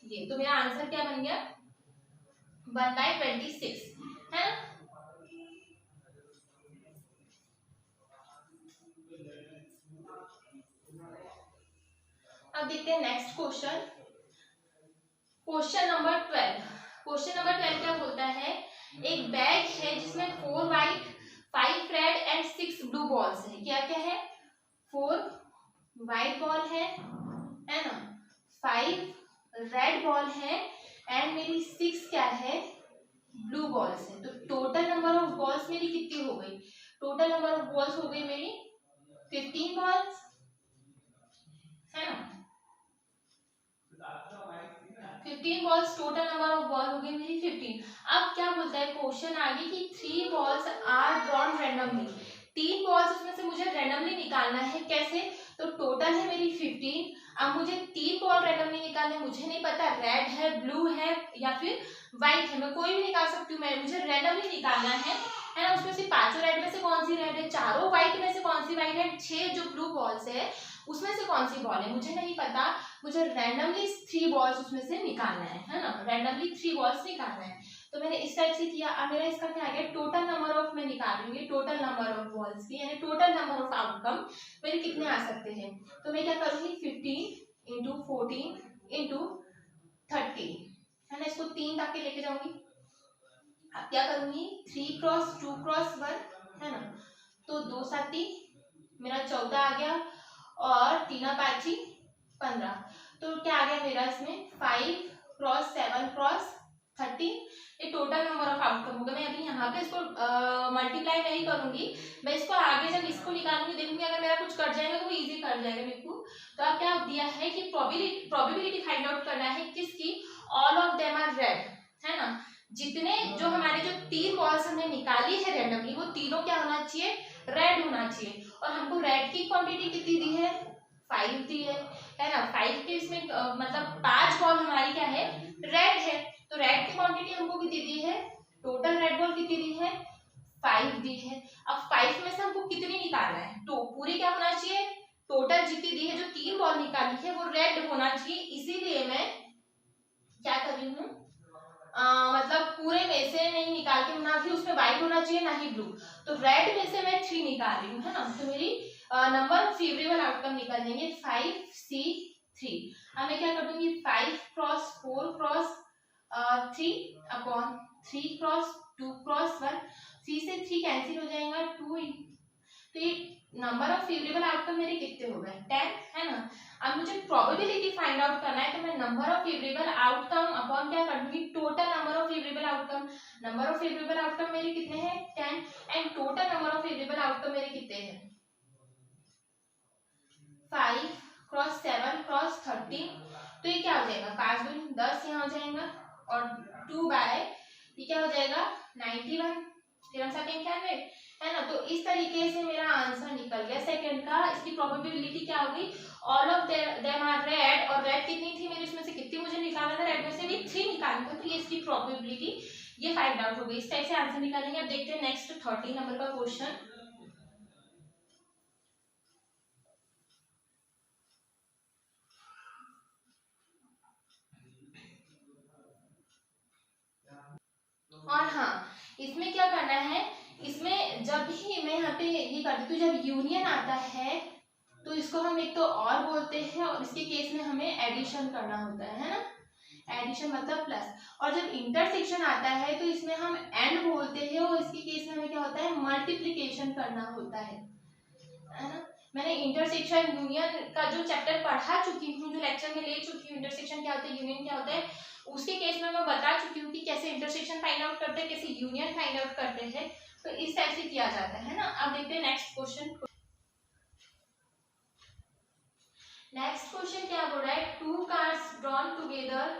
ये, तो मेरा आंसर क्या बन गया 1/26 है ना। अब देखते हैं next question, question number 12। Question number 12 क्या बोलता है, एक बैग है जिसमें 4 white 5 red and 6 blue balls है। क्या क्या है, 4 व्हाइट बॉल है ना, 5 रेड बॉल है एंड मेरी 6 क्या है, ब्लू बॉल्स है। तो टोटल नंबर ऑफ बॉल्स मेरी कितनी हो गई, टोटल नंबर ऑफ बॉल्स हो गई मेरी 15 बॉल्स है ना, 15 balls, total number of ball हो गई मेरी 15। अब क्या बोलता है क्वेश्चन आगे कि 3 balls are drawn randomly, 3 balls उसमें से मुझे रैंडमली निकालना है, कैसे, तो टोटल है मेरी 15। अब मुझे 3 बॉल रैंडमली निकालने, मुझे नहीं पता रेड है, ब्लू है या फिर व्हाइट है, मैं कोई भी निकाल सकती हूँ, मैं मुझे रैंडमली निकालना है ना। उसमें से 5 रेड में से कौन सी रेड है, 4 व्हाइट में से कौन सी व्हाइट है, 6 जो ब्लू बॉल्स है उसमें से कौन सी बॉल है, मुझे नहीं पता, मुझे रैंडमली 3 बॉल्स उसमें से निकालना है ना, रैंडमली 3 बॉल्स निकालना है। तो मैंने इस टाइप से किया। अब मेरा इसका क्या आ गया, टोटल नंबर ऑफ, मैं निकाल रही हूँ टोटल नंबर ऑफ बॉल्स की, यानी टोटल नंबर ऑफ आउटकम मेरे कितने आ सकते हैं। तो मैं क्या करूंगी 15 इंटू 14 इंटू 30 है ना, इसको 3 तक के लेके जाऊंगी। अब क्या करूंगी 3 क्रॉस 2 क्रॉस 1 है ना, तो 2 7 मेरा 14 आ गया और 3 5 15। तो क्या आ गया मेरा इसमें 5 क्रॉस 7 क्रॉस 13, ये टोटल नंबर ऑफ आउटकम होगा। मैं अभी यहाँ पे इसको मल्टीप्लाई नहीं करूंगी, मैं इसको आगे जब इसको निकालूंगी देखूंगी, अगर मेरा कुछ कट जाएगा तो वो इजी कट जाएगा मेरे को। तो अब क्या दिया है कि प्रोबेबिलिटी फाइंड आउट करना है किसकी, all of them are red है ना, जितने जो हमारे जो 3 बॉल्स हमने निकाली है रैंडमली वो तीनों क्या होना चाहिए, रेड होना चाहिए। और हमको रेड की क्वांटिटी कितनी दी है, 5 दी है ना, 5 के इसमें मतलब 5 बॉल हमारी क्या है, रेड है। तो रेड की क्वांटिटी हमको कितनी दी है, टोटल रेड बॉल कितनी दी है, 5 दी है। अब 5 में से हमको कितनी निकालना है, तो पूरी क्या होना चाहिए, टोटल जितनी दी है, जो 3 बॉल निकाली है वो रेड होना चाहिए। इसीलिए मैं क्या कर रही हूँ, मतलब पूरे में से नहीं निकाल के, ना ही उसमें व्हाइट होना चाहिए ना ही ब्लू, तो रेड में से मैं 3 निकाल रही हूँ है ना। तो मेरी नंबर फेवरेबल आउटकम निकल जाएंगे 5C3। अब मैं क्या कर दूंगी 5 cross 4 cross 3 upon 3 cross 2 cross 1, 3 से 3 कैंसिल हो जाएगा 2, तो ये नंबर ऑफ फेवरेबल आउटकम मेरे कितने हो गए 10 है ना। अब मुझे प्रोबेबिलिटी फाइंड आउट करना है, तो मैं number of favourable outcome upon क्या कर दूंगी, total number of favourable outcome. Number of favourable outcome मेरे कितने हैं 10 and total number of favourable outcome मेरे कितने हैं 5 क्रॉस 7 क्रॉस 13। तो ये क्या हो जाएगा 5 दूनी 10 यहाँ हो जाएगा और 2 बाय ये क्या हो जाएगा 91, 93 है ना। तो इस तरीके से मेरा आंसर निकल गया सेकंड का। इसकी प्रोबेबिलिटी क्या हो गई, all of them are red, और रेड कितनी थी मेरी, उसमें से कितनी मुझे निकालना था, रेड में से भी 3 निकालना था, तो ये इसकी प्रोबेबिलिटी ये फाइंड आउट हो गई। इस टाइप से आंसर निकालेंगे। अब देखते हैं नेक्स्ट 13 नंबर का क्वेश्चन। और हाँ, इसमें क्या करना है, इसमें जब भी मैं यहाँ पे ये करती हूँ, जब यूनियन आता है तो इसको हम एक तो और बोलते हैं, और इसके केस में हमें एडिशन करना होता है ना, एडिशन मतलब प्लस। और जब इंटरसेक्शन आता है तो इसमें हम एंड बोलते हैं, और इसके केस में हमें क्या होता है, मल्टीप्लिकेशन करना होता है ना। मैंने इंटरसेक्शन यूनियन का जो चैप्टर पढ़ा चुकी हूँ, जो लेक्चर में ले चुकी हूँ, इंटरसेक्शन क्या होता है, यूनियन क्या होता है, उसके केस में मैं बता चुकी हूँ कि कैसे इंटरसेक्शन फाइंड आउट करते हैं, कैसे यूनियन फाइंड आउट करते हैं। तो इस टाइप से किया जाता है ना। अब देखते हैं नेक्स्ट क्वेश्चन। नेक्स्ट क्वेश्चन क्या बोल रहा है, 2 कार्ड्स ड्रॉन टुगेदर,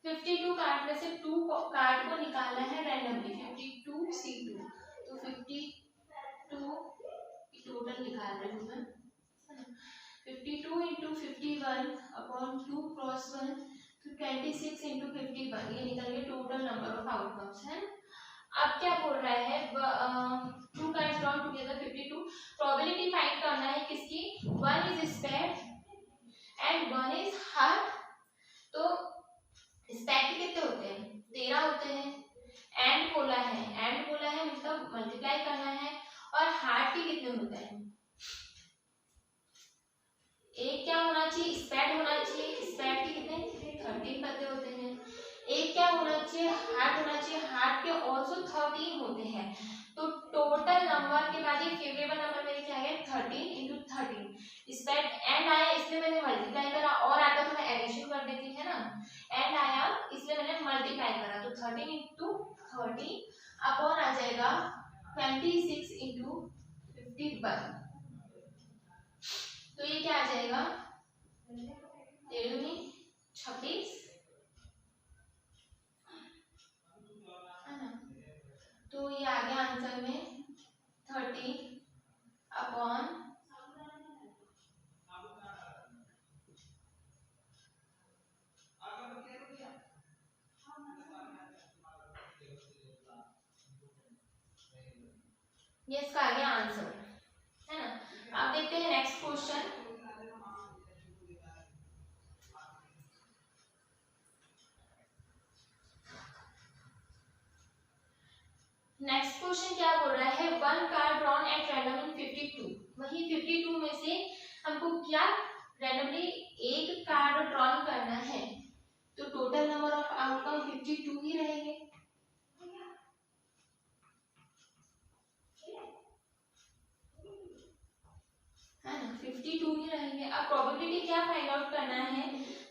52 कार्ड में से 2 कार्ड को निकालना है randomly, 52C2 52 into 51 upon 2 cross 1 तो 26 इंटू 51 ये निकल गया टोटल नंबर ऑफ आउटकम्स है। अब क्या बोल रहा है, two cards drawn together 52, probability find करना है किसकी, one is spade and one is heart. तो स्पेड के कितने होते हैं, 13 होते हैं, एंड बोला है मतलब मल्टीप्लाई करना है, और हार्ट के कितने होते हैं, एक क्या होना चाहिए, स्पेड होना चाहिए, स्पेड के कितने 13 पत्ते होते हैं, एक क्या होना चाहिए, हार्ट होना चाहिए, हार्ट के ऑल्सो 13 होते हैं। तो टोटल नंबर के बाद ये फेवरेबल नंबर मेरे क्या है 13 इंटू 13, स्पेड एंड आया इसलिए मैंने मल्टीप्लाई करा, और आता तो मैं एडिशन कर देती है ना, एंड आया इसलिए मैंने मल्टीप्लाई करा, तो 13 इंटू 13 अपॉन आ जाएगा 26 इंटू 51, तो ये क्या आ जाएगा 26 है ना, तो ये आ गया आंसर में 30 अपॉन ये इसका आ गया आंसर है ना। अब देखते हैं नेक्स्ट क्वेश्चन। नेक्स्ट क्वेश्चन क्या बोल रहा है, one card drawn at random in 52, वही 52 में से हमको क्या रैंडमली एक कार्ड ड्रॉन करना है, तो टोटल नंबर ऑफ आउटकम 52 ही रहेंगे है ना, 52 ही रहेंगे। अब प्रोबेबिलिटी क्या फाइंड आउट करना है,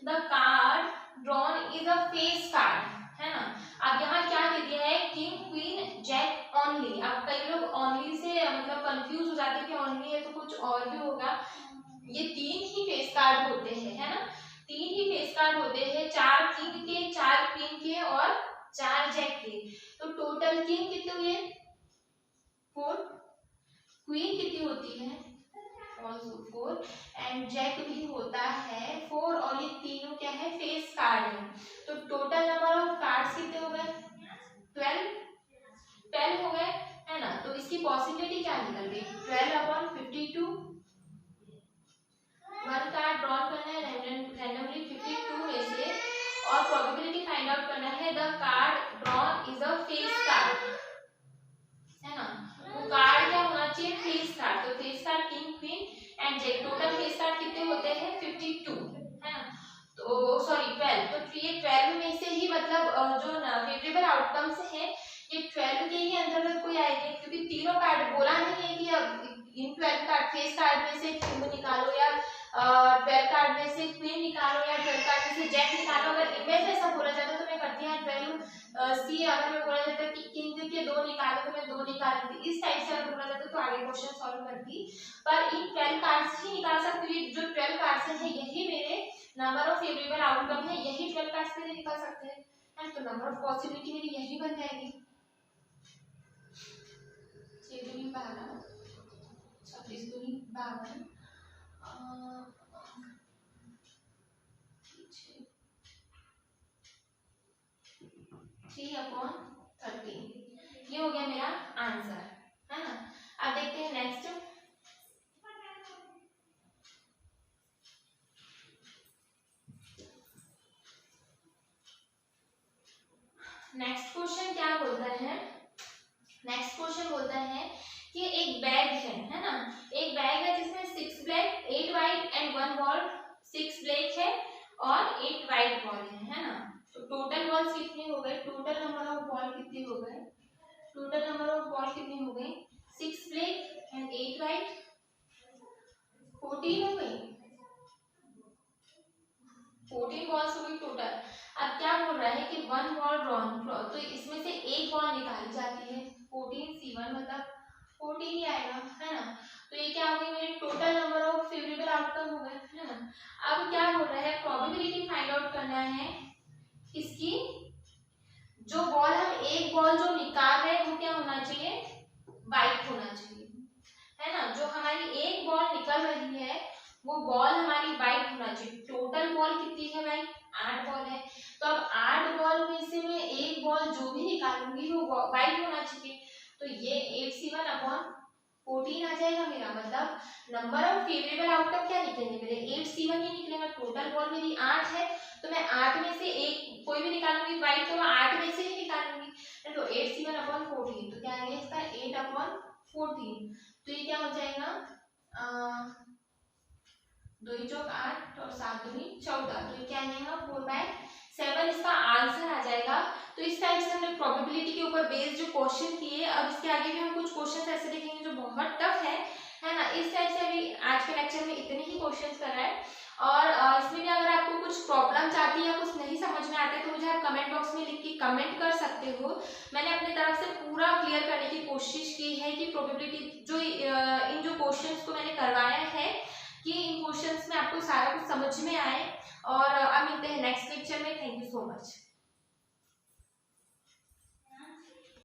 the card drawn is a face card है ना। अब यहाँ क्या दे दिया है, किंग क्वीन जैक ओनली। अब कई लोग ओनली से मतलब कंफ्यूज हो जाते हैं कि ओनली है तो कुछ और भी होगा, ये 3 ही फेस कार्ड होते हैं है ना, 3 ही फेस कार्ड होते हैं, 4 किंग के, 4 क्वीन के और 4 जैक के। तो टोटल किंग कितने हुए 4, क्वीन कितनी होती है also 4 एंड जैक भी होता है 4, और ये तीनों क्या है फेस कार्ड है। तो टोटल नंबर ऑफ कार्ड्स कितने हो गए 12 हो गए है ना। तो इसकी पॉसिबिलिटी क्या निकल गई 12 अपॉन 52, वन कार्ड ड्रॉ करना है रैंडमली 52 में से, और प्रोबेबिलिटी फाइंड आउट करना है the card drawn is a face card है ना। वो कार्ड क्या होना चाहिए फेस कार्ड, तो face card king queen and jack, total face card कितने होते हैं 52 है ना, तो सॉरी 12, तो ये 12 में से ही मतलब जो फेवरेबल आउटकम्स है ये 12 के ही अंतर्गत कोई आएंगे, क्योंकि तीनों कार्ड बोला नहीं है कि अब इन 12 कार्ड फेस कार्ड में से किंग निकालो या 12 कार्ड में से क्वीन निकालो या 12 कार्ड में से जैक निकालो। अगर इनमें से ऐसा बोला जाता तो मैं करती हूँ 12 सी, अगर मैं बोला जाता कि किंग के 2 निकालो तो मैं 2 निकाल देती, इस टाइप से अगर बोला जाता तो आगे क्वेश्चन सॉल्व करती। पर इन 12 कार्ड्स ही निकाल सकती हूँ, जो 12 कार्ड्स हैं यही मेरे नंबर ऑफ फेवरेबल आउटकम है, यही 12 कार्ड्स मेरे निकाल सकते हैं, तो नंबर ऑफ पॉसिबिलिटी मेरी यही बन जाएगी 6 दूनी 12, 26 दूनी 52, 3 अपॉन 13, ये हो गया मेरा आंसर है ना। अब देखते हैं नेक्स्ट। नेक्स्ट क्वेश्चन क्या बोलता है, नेक्स्ट क्वेश्चन बोलता है कि एक बैग है ना, एक बैग है जिसमें 6 black 8 white and 1 ball, 6 black है और 8 वाइट बॉल है ना। तो टोटल बॉल्स कितने हो गए, टोटल नंबर ऑफ बॉल कितने हो गए, टोटल नंबर ऑफ बॉल कितने हो गए 6 ब्लैक एंड 8 वाइट, 14 हो गई, 14 बॉल्स हो गई टोटल। अब क्या बोल रहा है कि 1 बॉल ड्रॉन, तो इसमें से एक बॉल निकाली जाती है, 14 C1 मतलब 14 ही आएगा है ना। तो ये क्या हो गई मेरे total number of favourable outcome हो गए है ना। अब क्या बोल रहा है प्रोबेबिलिटी फाइंड आउट करना है इसकी, जो बॉल हम एक बॉल जो निकाल रहे हैं वो क्या होना चाहिए वाइट होना चाहिए है ना। जो हमारी एक बॉल निकल रही है वो बॉल हमारी वाइट होना चाहिए। टोटल बॉल कितनी है भाई, 8 बॉल है। तो अब 8 बॉल में से मैं एक बॉल जो भी निकालूंगी वो वाइट होना चाहिए। तो ये 8C1/14 आ जाएगा मेरा। मतलब नंबर ऑफ फेवरेबल आउटकम क्या निकलेंगे मेरे, 8C1 ही निकलेगा। टोटल बॉल मेरी 8 है, तो मैं 8 में से एक कोई भी निकालूंगी वाइट, तो मैं 8 में से ही निकालूंगी। तो 8C1/14, तो क्या आएगा इसका 8/14। तो ये क्या हो जाएगा, 2 चौक 8 और 7 दूनी 14। तो ये क्या आएगा 4/7 इसका आंसर आ जाएगा। तो इस टाइप से हमने प्रोबेबिलिटी के ऊपर बेस्ड जो क्वेश्चन किए। अब इसके आगे भी हम कुछ क्वेश्चन ऐसे देखेंगे जो बहुत टफ है ना। इस टाइप से अभी आज के लेक्चर में इतने ही क्वेश्चन कराए। और इसमें भी अगर आपको कुछ प्रॉब्लम्स आती है या कुछ नहीं समझ में आता है तो मुझे आप कमेंट बॉक्स में लिख के कमेंट कर सकते हो। मैंने अपनी तरफ से पूरा क्लियर करने की कोशिश की है कि प्रोबेबिलिटी जो इन जो क्वेश्चंस को मैंने करवाया है कि इन क्वेश्चंस में आपको सारा कुछ समझ में आए। और अब मिलते हैं नेक्स्ट लेक्चर में। Thank you so much.